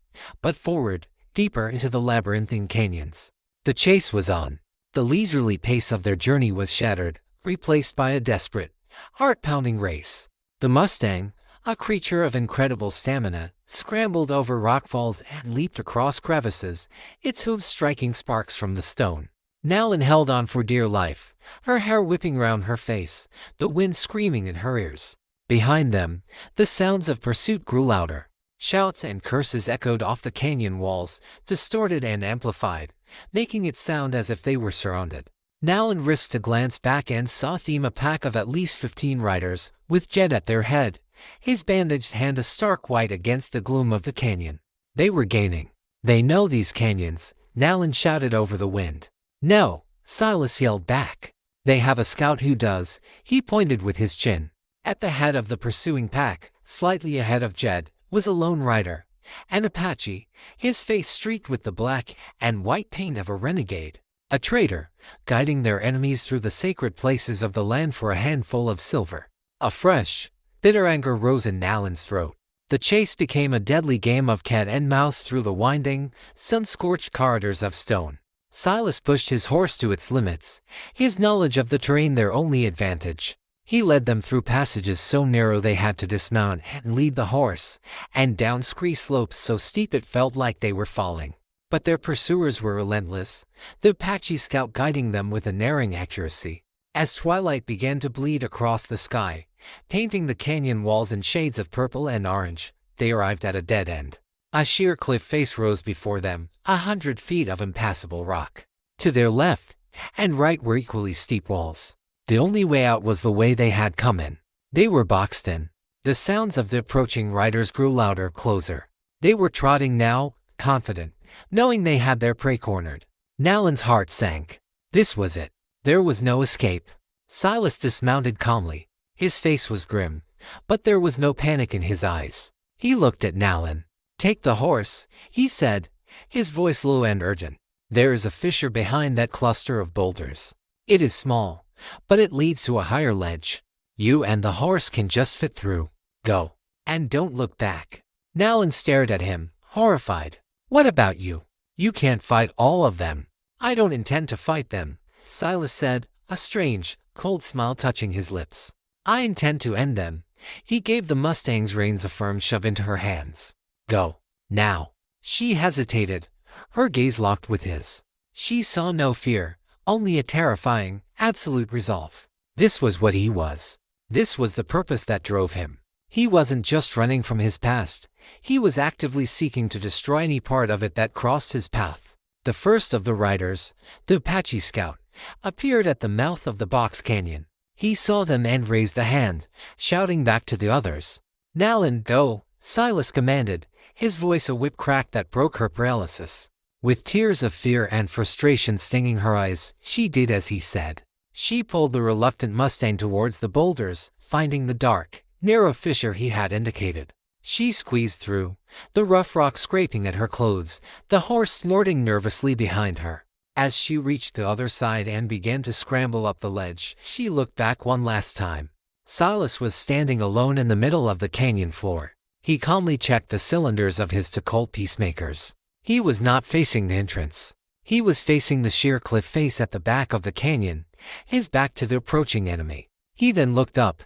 but forward, deeper into the labyrinthine canyons. The chase was on. The leisurely pace of their journey was shattered, replaced by a desperate, heart-pounding race. The Mustang, a creature of incredible stamina, scrambled over rockfalls and leaped across crevices, its hooves striking sparks from the stone. Nowlin held on for dear life, her hair whipping round her face, the wind screaming in her ears. Behind them, the sounds of pursuit grew louder. Shouts and curses echoed off the canyon walls, distorted and amplified, making it sound as if they were surrounded. Nowlin risked a glance back and saw a pack of at least 15 riders, with Jed at their head, his bandaged hand a stark white against the gloom of the canyon. They were gaining. They know these canyons, Nowlin shouted over the wind. No, Silas yelled back. They have a scout who does, he pointed with his chin. At the head of the pursuing pack, slightly ahead of Jed, was a lone rider, an Apache, his face streaked with the black and white paint of a renegade. A traitor, guiding their enemies through the sacred places of the land for a handful of silver. A fresh, bitter anger rose in Nowlin's throat. The chase became a deadly game of cat and mouse through the winding, sun-scorched corridors of stone. Silas pushed his horse to its limits, his knowledge of the terrain their only advantage. He led them through passages so narrow they had to dismount and lead the horse, and down scree slopes so steep it felt like they were falling. But their pursuers were relentless, the Apache scout guiding them with unerring accuracy. As twilight began to bleed across the sky, painting the canyon walls in shades of purple and orange, they arrived at a dead end. A sheer cliff face rose before them, 100 feet of impassable rock. To their left and right were equally steep walls. The only way out was the way they had come in. They were boxed in. The sounds of the approaching riders grew louder, closer. They were trotting now, confident, knowing they had their prey cornered. Nowlin's heart sank. This was it. There was no escape. Silas dismounted calmly. His face was grim, but there was no panic in his eyes. He looked at Nowlin. Take the horse, he said, his voice low and urgent. There is a fissure behind that cluster of boulders. It is small, but it leads to a higher ledge. You and the horse can just fit through. Go. And don't look back. Nowlin stared at him, horrified. What about you? You can't fight all of them. I don't intend to fight them, Silas said, a strange, cold smile touching his lips. I intend to end them. He gave the Mustang's reins a firm shove into her hands. Go. Now. She hesitated, her gaze locked with his. She saw no fear, only a terrifying, absolute resolve. This was what he was. This was the purpose that drove him. He wasn't just running from his past. He was actively seeking to destroy any part of it that crossed his path. The first of the riders, the Apache scout, appeared at the mouth of the box canyon. He saw them and raised a hand, shouting back to the others. Nowlin, go, Silas commanded, his voice a whip crack that broke her paralysis. With tears of fear and frustration stinging her eyes, she did as he said. She pulled the reluctant Mustang towards the boulders, finding the dark, narrow fissure he had indicated. She squeezed through, the rough rock scraping at her clothes, the horse snorting nervously behind her. As she reached the other side and began to scramble up the ledge, she looked back one last time. Silas was standing alone in the middle of the canyon floor. He calmly checked the cylinders of his Colt peacemakers. He was not facing the entrance. He was facing the sheer cliff face at the back of the canyon, his back to the approaching enemy. He then looked up,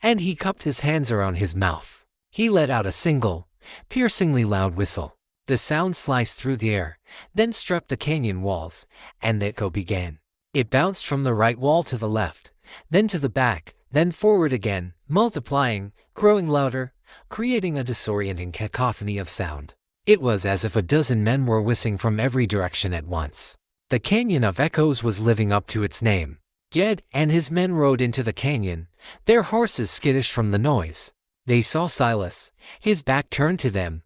and he cupped his hands around his mouth. He let out a single, piercingly loud whistle. The sound sliced through the air, then struck the canyon walls, and the echo began. It bounced from the right wall to the left, then to the back, then forward again, multiplying, growing louder, creating a disorienting cacophony of sound. It was as if a dozen men were whistling from every direction at once. The Canyon of Echoes was living up to its name. Jed and his men rode into the canyon, their horses skittish from the noise. They saw Silas, his back turned to them.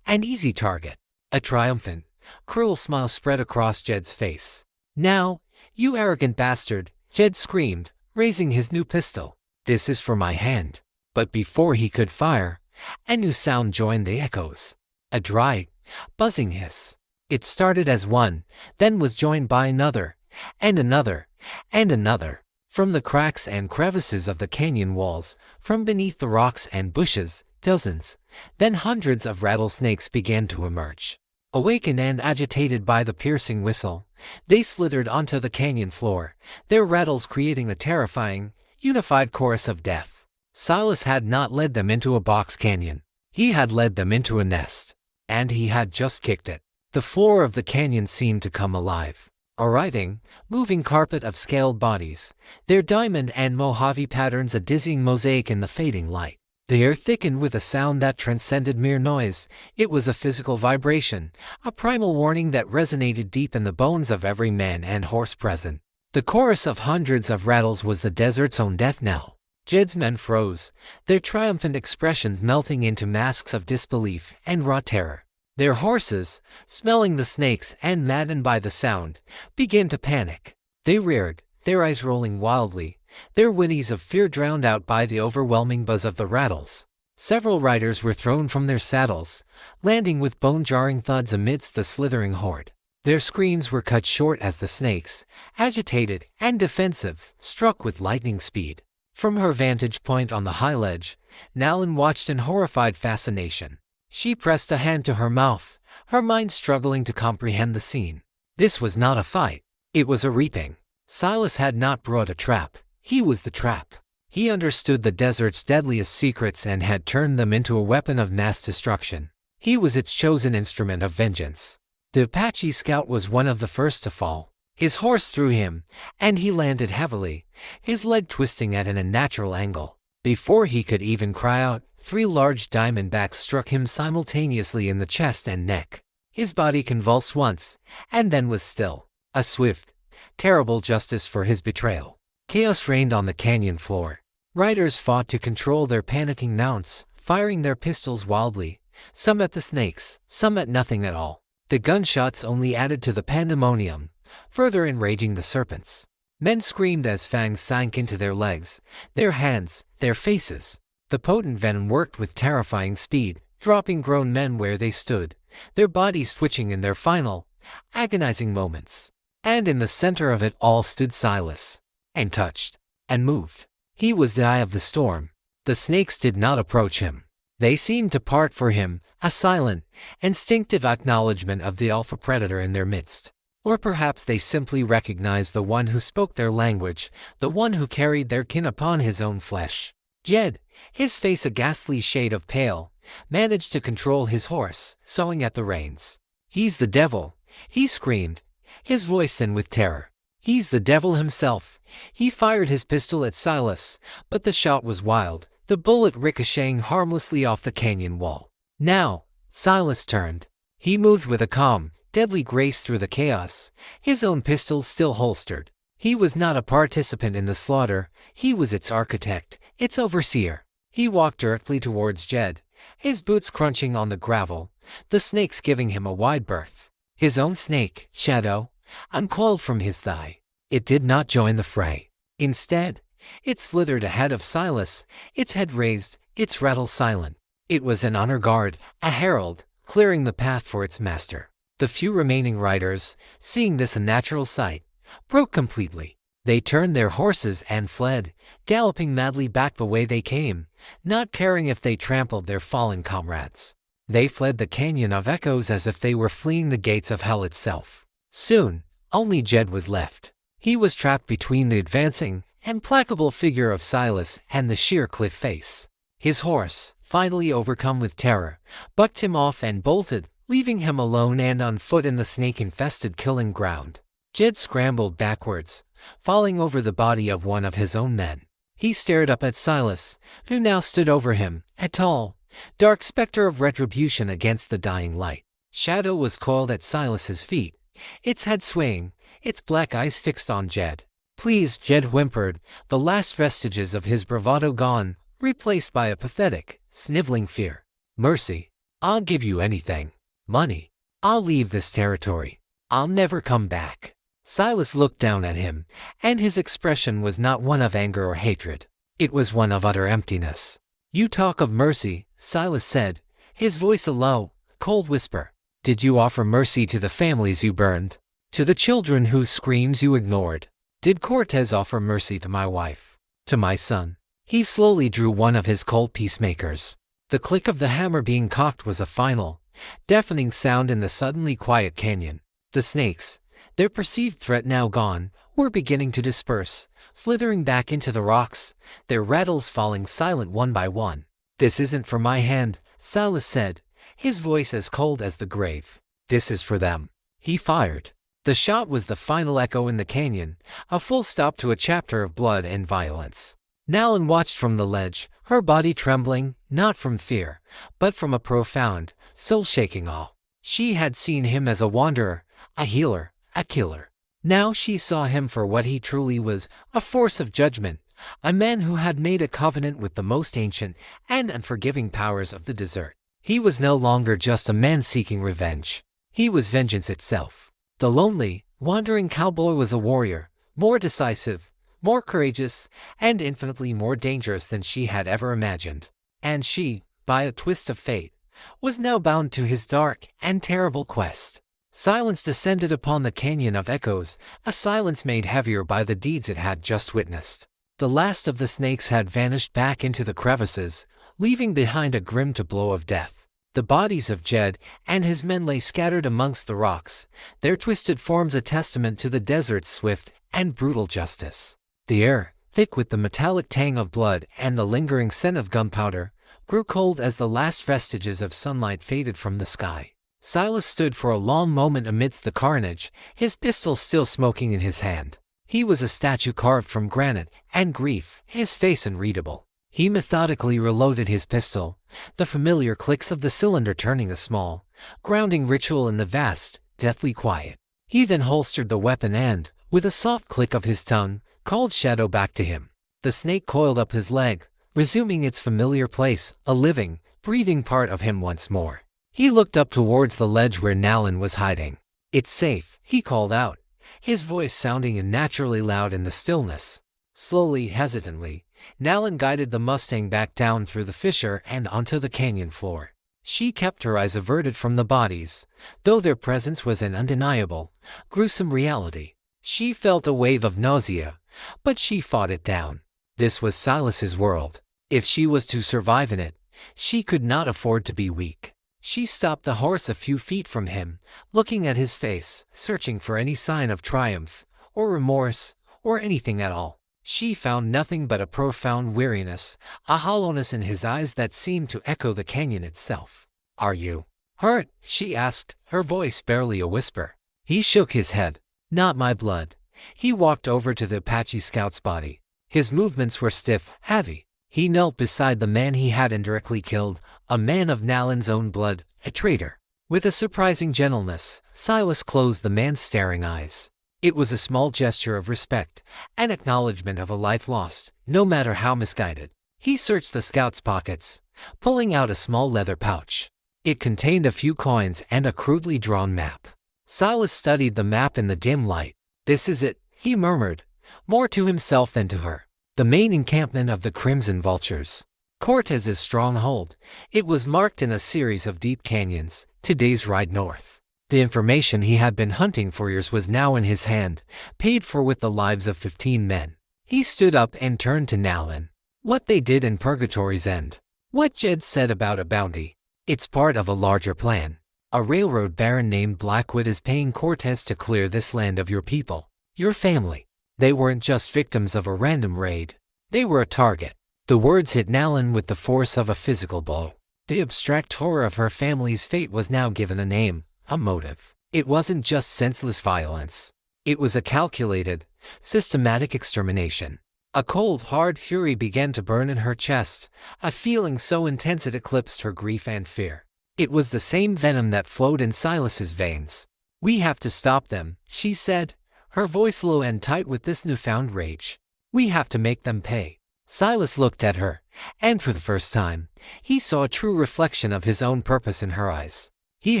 An easy target. A triumphant, cruel smile spread across Jed's face. "Now, you arrogant bastard," Jed screamed, raising his new pistol. "This is for my hand." But before he could fire, a new sound joined the echoes. A dry, buzzing hiss. It started as one, then was joined by another, and another, and another. From the cracks and crevices of the canyon walls, from beneath the rocks and bushes, dozens, then hundreds of rattlesnakes began to emerge. Awakened and agitated by the piercing whistle, they slithered onto the canyon floor, their rattles creating a terrifying, unified chorus of death. Silas had not led them into a box canyon. He had led them into a nest. And he had just kicked it. The floor of the canyon seemed to come alive. A writhing, moving carpet of scaled bodies, their diamond and Mojave patterns a dizzying mosaic in the fading light. The air thickened with a sound that transcended mere noise. It was a physical vibration, a primal warning that resonated deep in the bones of every man and horse present. The chorus of hundreds of rattles was the desert's own death knell. Jed's men froze, their triumphant expressions melting into masks of disbelief and raw terror. Their horses, smelling the snakes and maddened by the sound, began to panic. They reared, their eyes rolling wildly, their whinnies of fear drowned out by the overwhelming buzz of the rattles. Several riders were thrown from their saddles, landing with bone-jarring thuds amidst the slithering horde. Their screams were cut short as the snakes, agitated and defensive, struck with lightning speed. From her vantage point on the high ledge, Nalin watched in horrified fascination. She pressed a hand to her mouth, her mind struggling to comprehend the scene. This was not a fight. It was a reaping. Silas had not brought a trap. He was the trap. He understood the desert's deadliest secrets and had turned them into a weapon of mass destruction. He was its chosen instrument of vengeance. The Apache scout was one of the first to fall. His horse threw him, and he landed heavily, his leg twisting at an unnatural angle. Before he could even cry out, 3 large diamondbacks struck him simultaneously in the chest and neck. His body convulsed once, and then was still. A swift, terrible justice for his betrayal. Chaos reigned on the canyon floor. Riders fought to control their panicking mounts, firing their pistols wildly, some at the snakes, some at nothing at all. The gunshots only added to the pandemonium, further enraging the serpents. Men screamed as fangs sank into their legs, their hands, their faces. The potent venom worked with terrifying speed, dropping grown men where they stood, their bodies twitching in their final, agonizing moments. And in the center of it all stood Silas. And touched. And moved. He was the eye of the storm. The snakes did not approach him. They seemed to part for him, a silent, instinctive acknowledgement of the alpha predator in their midst. Or perhaps they simply recognized the one who spoke their language, the one who carried their kin upon his own flesh. Jed, his face a ghastly shade of pale, managed to control his horse, sawing at the reins. "He's the devil," he screamed, his voice thin with terror. "He's the devil himself." He fired his pistol at Silas, but the shot was wild, the bullet ricocheting harmlessly off the canyon wall. Now, Silas turned. He moved with a calm, deadly grace through the chaos, his own pistol still holstered. He was not a participant in the slaughter, he was its architect, its overseer. He walked directly towards Jed, his boots crunching on the gravel, the snakes giving him a wide berth. His own snake, Shadow, uncoiled from his thigh. It did not join the fray. Instead, it slithered ahead of Silas, its head raised, its rattle silent. It was an honor guard, a herald, clearing the path for its master. The few remaining riders, seeing this unnatural sight, broke completely. They turned their horses and fled, galloping madly back the way they came, not caring if they trampled their fallen comrades. They fled the canyon of echoes as if they were fleeing the gates of hell itself. Soon, only Jed was left. He was trapped between the advancing, implacable figure of Silas and the sheer cliff face. His horse, finally overcome with terror, bucked him off and bolted, leaving him alone and on foot in the snake-infested killing ground. Jed scrambled backwards, falling over the body of one of his own men. He stared up at Silas, who now stood over him, a tall, dark specter of retribution against the dying light. Shadow was coiled at Silas's feet, its head swaying, its black eyes fixed on Jed. "Please," Jed whimpered, the last vestiges of his bravado gone, replaced by a pathetic, sniveling fear. Mercy. I'll give you anything. Money. I'll leave this territory. I'll never come back. Silas looked down at him, and his expression was not one of anger or hatred. It was one of utter emptiness. You talk of mercy, Silas said, his voice a low, cold whisper. Did you offer mercy to the families you burned? To the children whose screams you ignored? Did Cortez offer mercy to my wife? To my son? He slowly drew one of his cold peacemakers. The click of the hammer being cocked was a final, deafening sound in the suddenly quiet canyon. The snakes, their perceived threat now gone, were beginning to disperse, slithering back into the rocks, their rattles falling silent one by one. This isn't for my hand, Silas said, his voice as cold as the grave. This is for them. He fired. The shot was the final echo in the canyon, a full stop to a chapter of blood and violence. Nallen watched from the ledge, her body trembling, not from fear, but from a profound, soul-shaking awe. She had seen him as a wanderer, a healer, a killer. Now she saw him for what he truly was, a force of judgment, a man who had made a covenant with the most ancient and unforgiving powers of the desert. He was no longer just a man seeking revenge. He was vengeance itself. The lonely, wandering cowboy was a warrior, more decisive, more courageous, and infinitely more dangerous than she had ever imagined. And she, by a twist of fate, was now bound to his dark and terrible quest. Silence descended upon the canyon of echoes, a silence made heavier by the deeds it had just witnessed. The last of the snakes had vanished back into the crevices, leaving behind a grim tableau of death. The bodies of Jed and his men lay scattered amongst the rocks, their twisted forms a testament to the desert's swift and brutal justice. The air, thick with the metallic tang of blood and the lingering scent of gunpowder, grew cold as the last vestiges of sunlight faded from the sky. Silas stood for a long moment amidst the carnage, his pistol still smoking in his hand. He was a statue carved from granite and grief, his face unreadable. He methodically reloaded his pistol, the familiar clicks of the cylinder turning a small, grounding ritual in the vast, deathly quiet. He then holstered the weapon and, with a soft click of his tongue, called Shadow back to him. The snake coiled up his leg, resuming its familiar place, a living, breathing part of him once more. He looked up towards the ledge where Nallen was hiding. It's safe, he called out, his voice sounding unnaturally loud in the stillness. Slowly, hesitantly, Nallen guided the Mustang back down through the fissure and onto the canyon floor. She kept her eyes averted from the bodies, though their presence was an undeniable, gruesome reality. She felt a wave of nausea, but she fought it down. This was Silas's world. If she was to survive in it, she could not afford to be weak. She stopped the horse a few feet from him, looking at his face, searching for any sign of triumph, or remorse, or anything at all. She found nothing but a profound weariness, a hollowness in his eyes that seemed to echo the canyon itself. Are you hurt? She asked, her voice barely a whisper. He shook his head. Not my blood. He walked over to the Apache scout's body. His movements were stiff, heavy. He knelt beside the man he had indirectly killed, a man of Nallen's own blood, a traitor. With a surprising gentleness, Silas closed the man's staring eyes. It was a small gesture of respect, an acknowledgement of a life lost, no matter how misguided. He searched the scout's pockets, pulling out a small leather pouch. It contained a few coins and a crudely drawn map. Silas studied the map in the dim light. This is it, he murmured, more to himself than to her. The main encampment of the Crimson Vultures. Cortez's stronghold. It was marked in a series of deep canyons, today's ride north. The information he had been hunting for years was now in his hand, paid for with the lives of 15 men. He stood up and turned to Nallen. What they did in Purgatory's End. What Jed said about a bounty. It's part of a larger plan. A railroad baron named Blackwood is paying Cortez to clear this land of your people, your family. They weren't just victims of a random raid. They were a target. The words hit Nallen with the force of a physical blow. The abstract horror of her family's fate was now given a name. A motive. It wasn't just senseless violence. It was a calculated, systematic extermination. A cold, hard fury began to burn in her chest, a feeling so intense it eclipsed her grief and fear. It was the same venom that flowed in Silas's veins. We have to stop them, she said, her voice low and tight with this newfound rage. We have to make them pay. Silas looked at her, and for the first time, he saw a true reflection of his own purpose in her eyes. He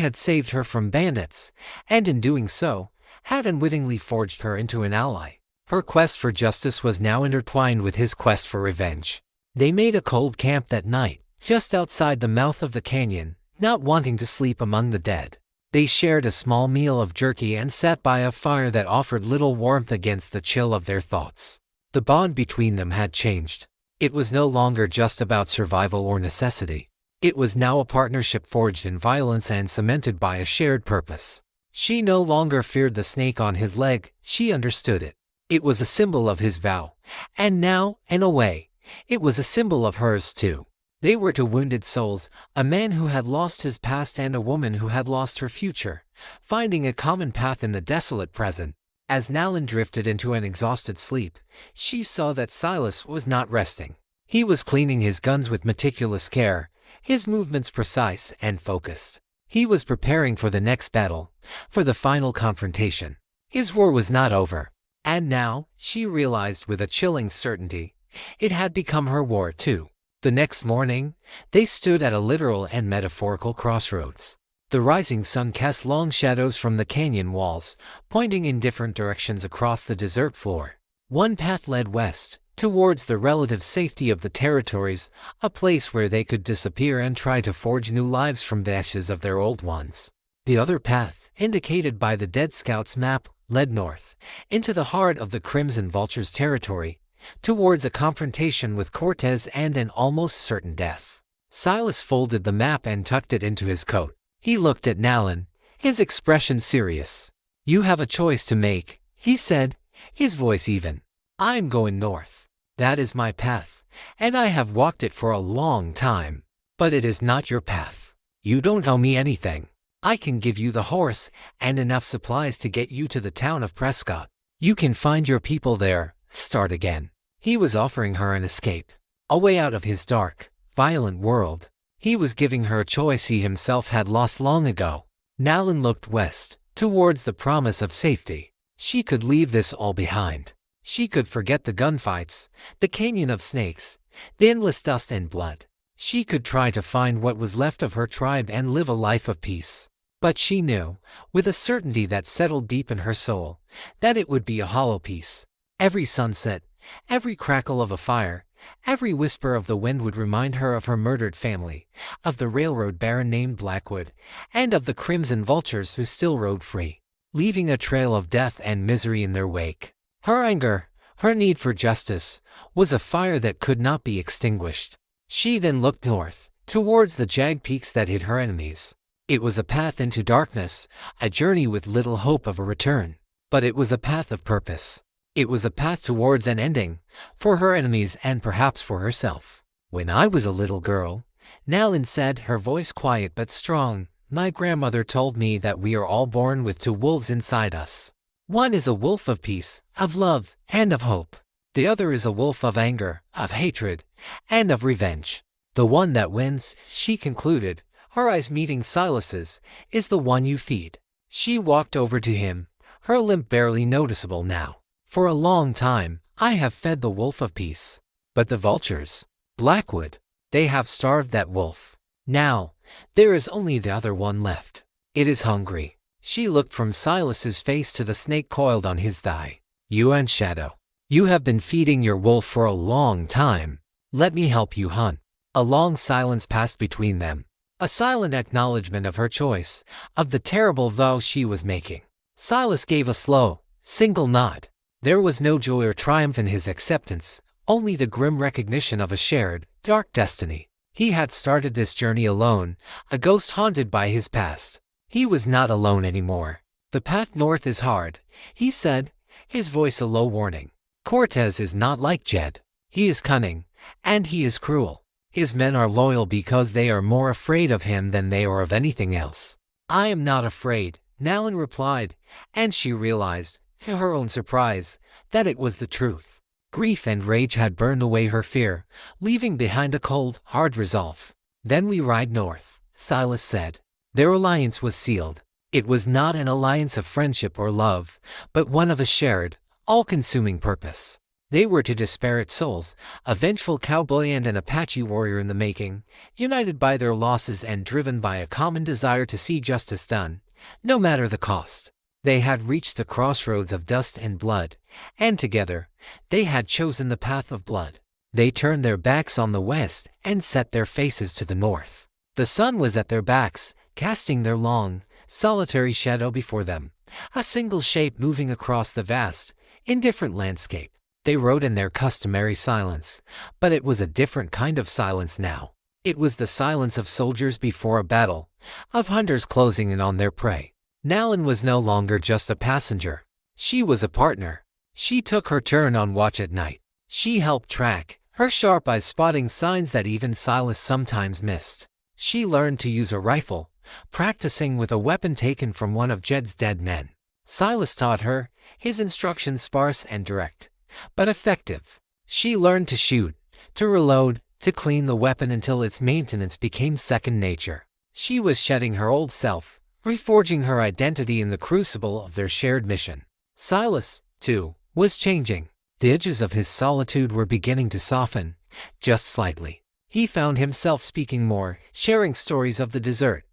had saved her from bandits, and in doing so, had unwittingly forged her into an ally. Her quest for justice was now intertwined with his quest for revenge. They made a cold camp that night, just outside the mouth of the canyon, not wanting to sleep among the dead. They shared a small meal of jerky and sat by a fire that offered little warmth against the chill of their thoughts. The bond between them had changed. It was no longer just about survival or necessity. It was now a partnership forged in violence and cemented by a shared purpose. She no longer feared the snake on his leg, she understood it. It was a symbol of his vow, and now, in a way, it was a symbol of hers too. They were two wounded souls, a man who had lost his past and a woman who had lost her future, finding a common path in the desolate present. As Nalin drifted into an exhausted sleep, she saw that Silas was not resting. He was cleaning his guns with meticulous care, his movements precise and focused. He was preparing for the next battle, for the final confrontation. His war was not over. And now, she realized with a chilling certainty, it had become her war too. The next morning, they stood at a literal and metaphorical crossroads. The rising sun cast long shadows from the canyon walls, pointing in different directions across the desert floor. One path led west, towards the relative safety of the territories, a place where they could disappear and try to forge new lives from the ashes of their old ones. The other path, indicated by the Dead Scout's map, led north, into the heart of the Crimson Vulture's territory, towards a confrontation with Cortez and an almost certain death. Silas folded the map and tucked it into his coat. He looked at Nalin, his expression serious. "You have a choice to make," he said, his voice even. "I'm going north. That is my path, and I have walked it for a long time. But it is not your path. You don't owe me anything. I can give you the horse and enough supplies to get you to the town of Prescott. You can find your people there, start again." He was offering her an escape, a way out of his dark, violent world. He was giving her a choice he himself had lost long ago. Nalin looked west, towards the promise of safety. She could leave this all behind. She could forget the gunfights, the canyon of snakes, the endless dust and blood. She could try to find what was left of her tribe and live a life of peace. But she knew, with a certainty that settled deep in her soul, that it would be a hollow peace. Every sunset, every crackle of a fire, every whisper of the wind would remind her of her murdered family, of the railroad baron named Blackwood, and of the Crimson Vultures who still rode free, leaving a trail of death and misery in their wake. Her anger, her need for justice, was a fire that could not be extinguished. She then looked north, towards the jagged peaks that hid her enemies. It was a path into darkness, a journey with little hope of a return. But it was a path of purpose. It was a path towards an ending, for her enemies and perhaps for herself. "When I was a little girl," Nalin said, her voice quiet but strong, "my grandmother told me that we are all born with two wolves inside us. One is a wolf of peace, of love, and of hope. The other is a wolf of anger, of hatred, and of revenge. The one that wins," she concluded, her eyes meeting Silas's, "is the one you feed." She walked over to him, her limp barely noticeable now. "For a long time, I have fed the wolf of peace. But the vultures, Blackwood, they have starved that wolf. Now, there is only the other one left. It is hungry." She looked from Silas's face to the snake coiled on his thigh. "You and Shadow, you have been feeding your wolf for a long time. Let me help you hunt." A long silence passed between them. A silent acknowledgement of her choice, of the terrible vow she was making. Silas gave a slow, single nod. There was no joy or triumph in his acceptance, only the grim recognition of a shared, dark destiny. He had started this journey alone, a ghost haunted by his past. He was not alone anymore. "The path north is hard," he said, his voice a low warning. "Cortez is not like Jed. He is cunning, and he is cruel. His men are loyal because they are more afraid of him than they are of anything else." "I am not afraid," Nalin replied, and she realized, to her own surprise, that it was the truth. Grief and rage had burned away her fear, leaving behind a cold, hard resolve. "Then we ride north," Silas said. Their alliance was sealed. It was not an alliance of friendship or love, but one of a shared, all-consuming purpose. They were two disparate souls, a vengeful cowboy and an Apache warrior in the making, united by their losses and driven by a common desire to see justice done, no matter the cost. They had reached the crossroads of dust and blood, and together, they had chosen the path of blood. They turned their backs on the west and set their faces to the north. The sun was at their backs, casting their long, solitary shadow before them, a single shape moving across the vast, indifferent landscape. They rode in their customary silence, but it was a different kind of silence now. It was the silence of soldiers before a battle, of hunters closing in on their prey. Nalin was no longer just a passenger. She was a partner. She took her turn on watch at night. She helped track, her sharp eyes spotting signs that even Silas sometimes missed. She learned to use a rifle, practicing with a weapon taken from one of Jed's dead men. Silas taught her, his instructions sparse and direct, but effective. She learned to shoot, to reload, to clean the weapon until its maintenance became second nature. She was shedding her old self, reforging her identity in the crucible of their shared mission. Silas, too, was changing. The edges of his solitude were beginning to soften, just slightly. He found himself speaking more, sharing stories of the desert,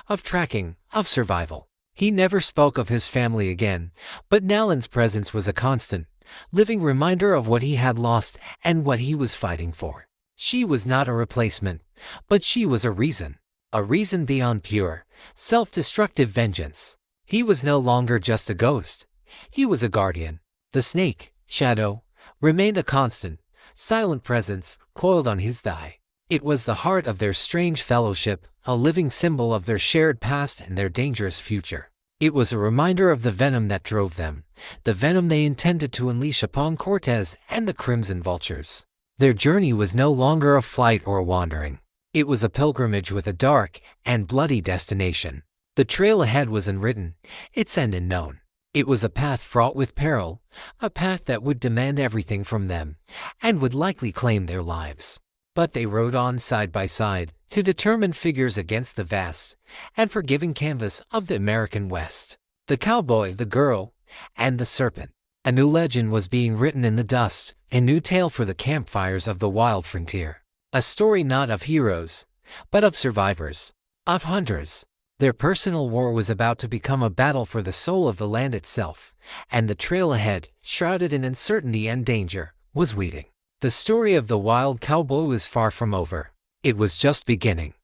of tracking, of survival. He never spoke of his family again, but Nalin's presence was a constant, living reminder of what he had lost and what he was fighting for. She was not a replacement, but she was a reason beyond pure, self-destructive vengeance. He was no longer just a ghost. He was a guardian. The snake, Shadow, remained a constant, silent presence coiled on his thigh. It was the heart of their strange fellowship, a living symbol of their shared past and their dangerous future. It was a reminder of the venom that drove them, the venom they intended to unleash upon Cortez and the Crimson Vultures. Their journey was no longer a flight or a wandering. It was a pilgrimage with a dark and bloody destination. The trail ahead was unwritten, its end unknown. It was a path fraught with peril, a path that would demand everything from them, and would likely claim their lives. But they rode on side by side, two determined figures against the vast and forgiving canvas of the American West. The cowboy, the girl, and the serpent. A new legend was being written in the dust, a new tale for the campfires of the wild frontier. A story not of heroes, but of survivors, of hunters. Their personal war was about to become a battle for the soul of the land itself, and the trail ahead, shrouded in uncertainty and danger, was waiting. The story of the wild cowboy was far from over. It was just beginning.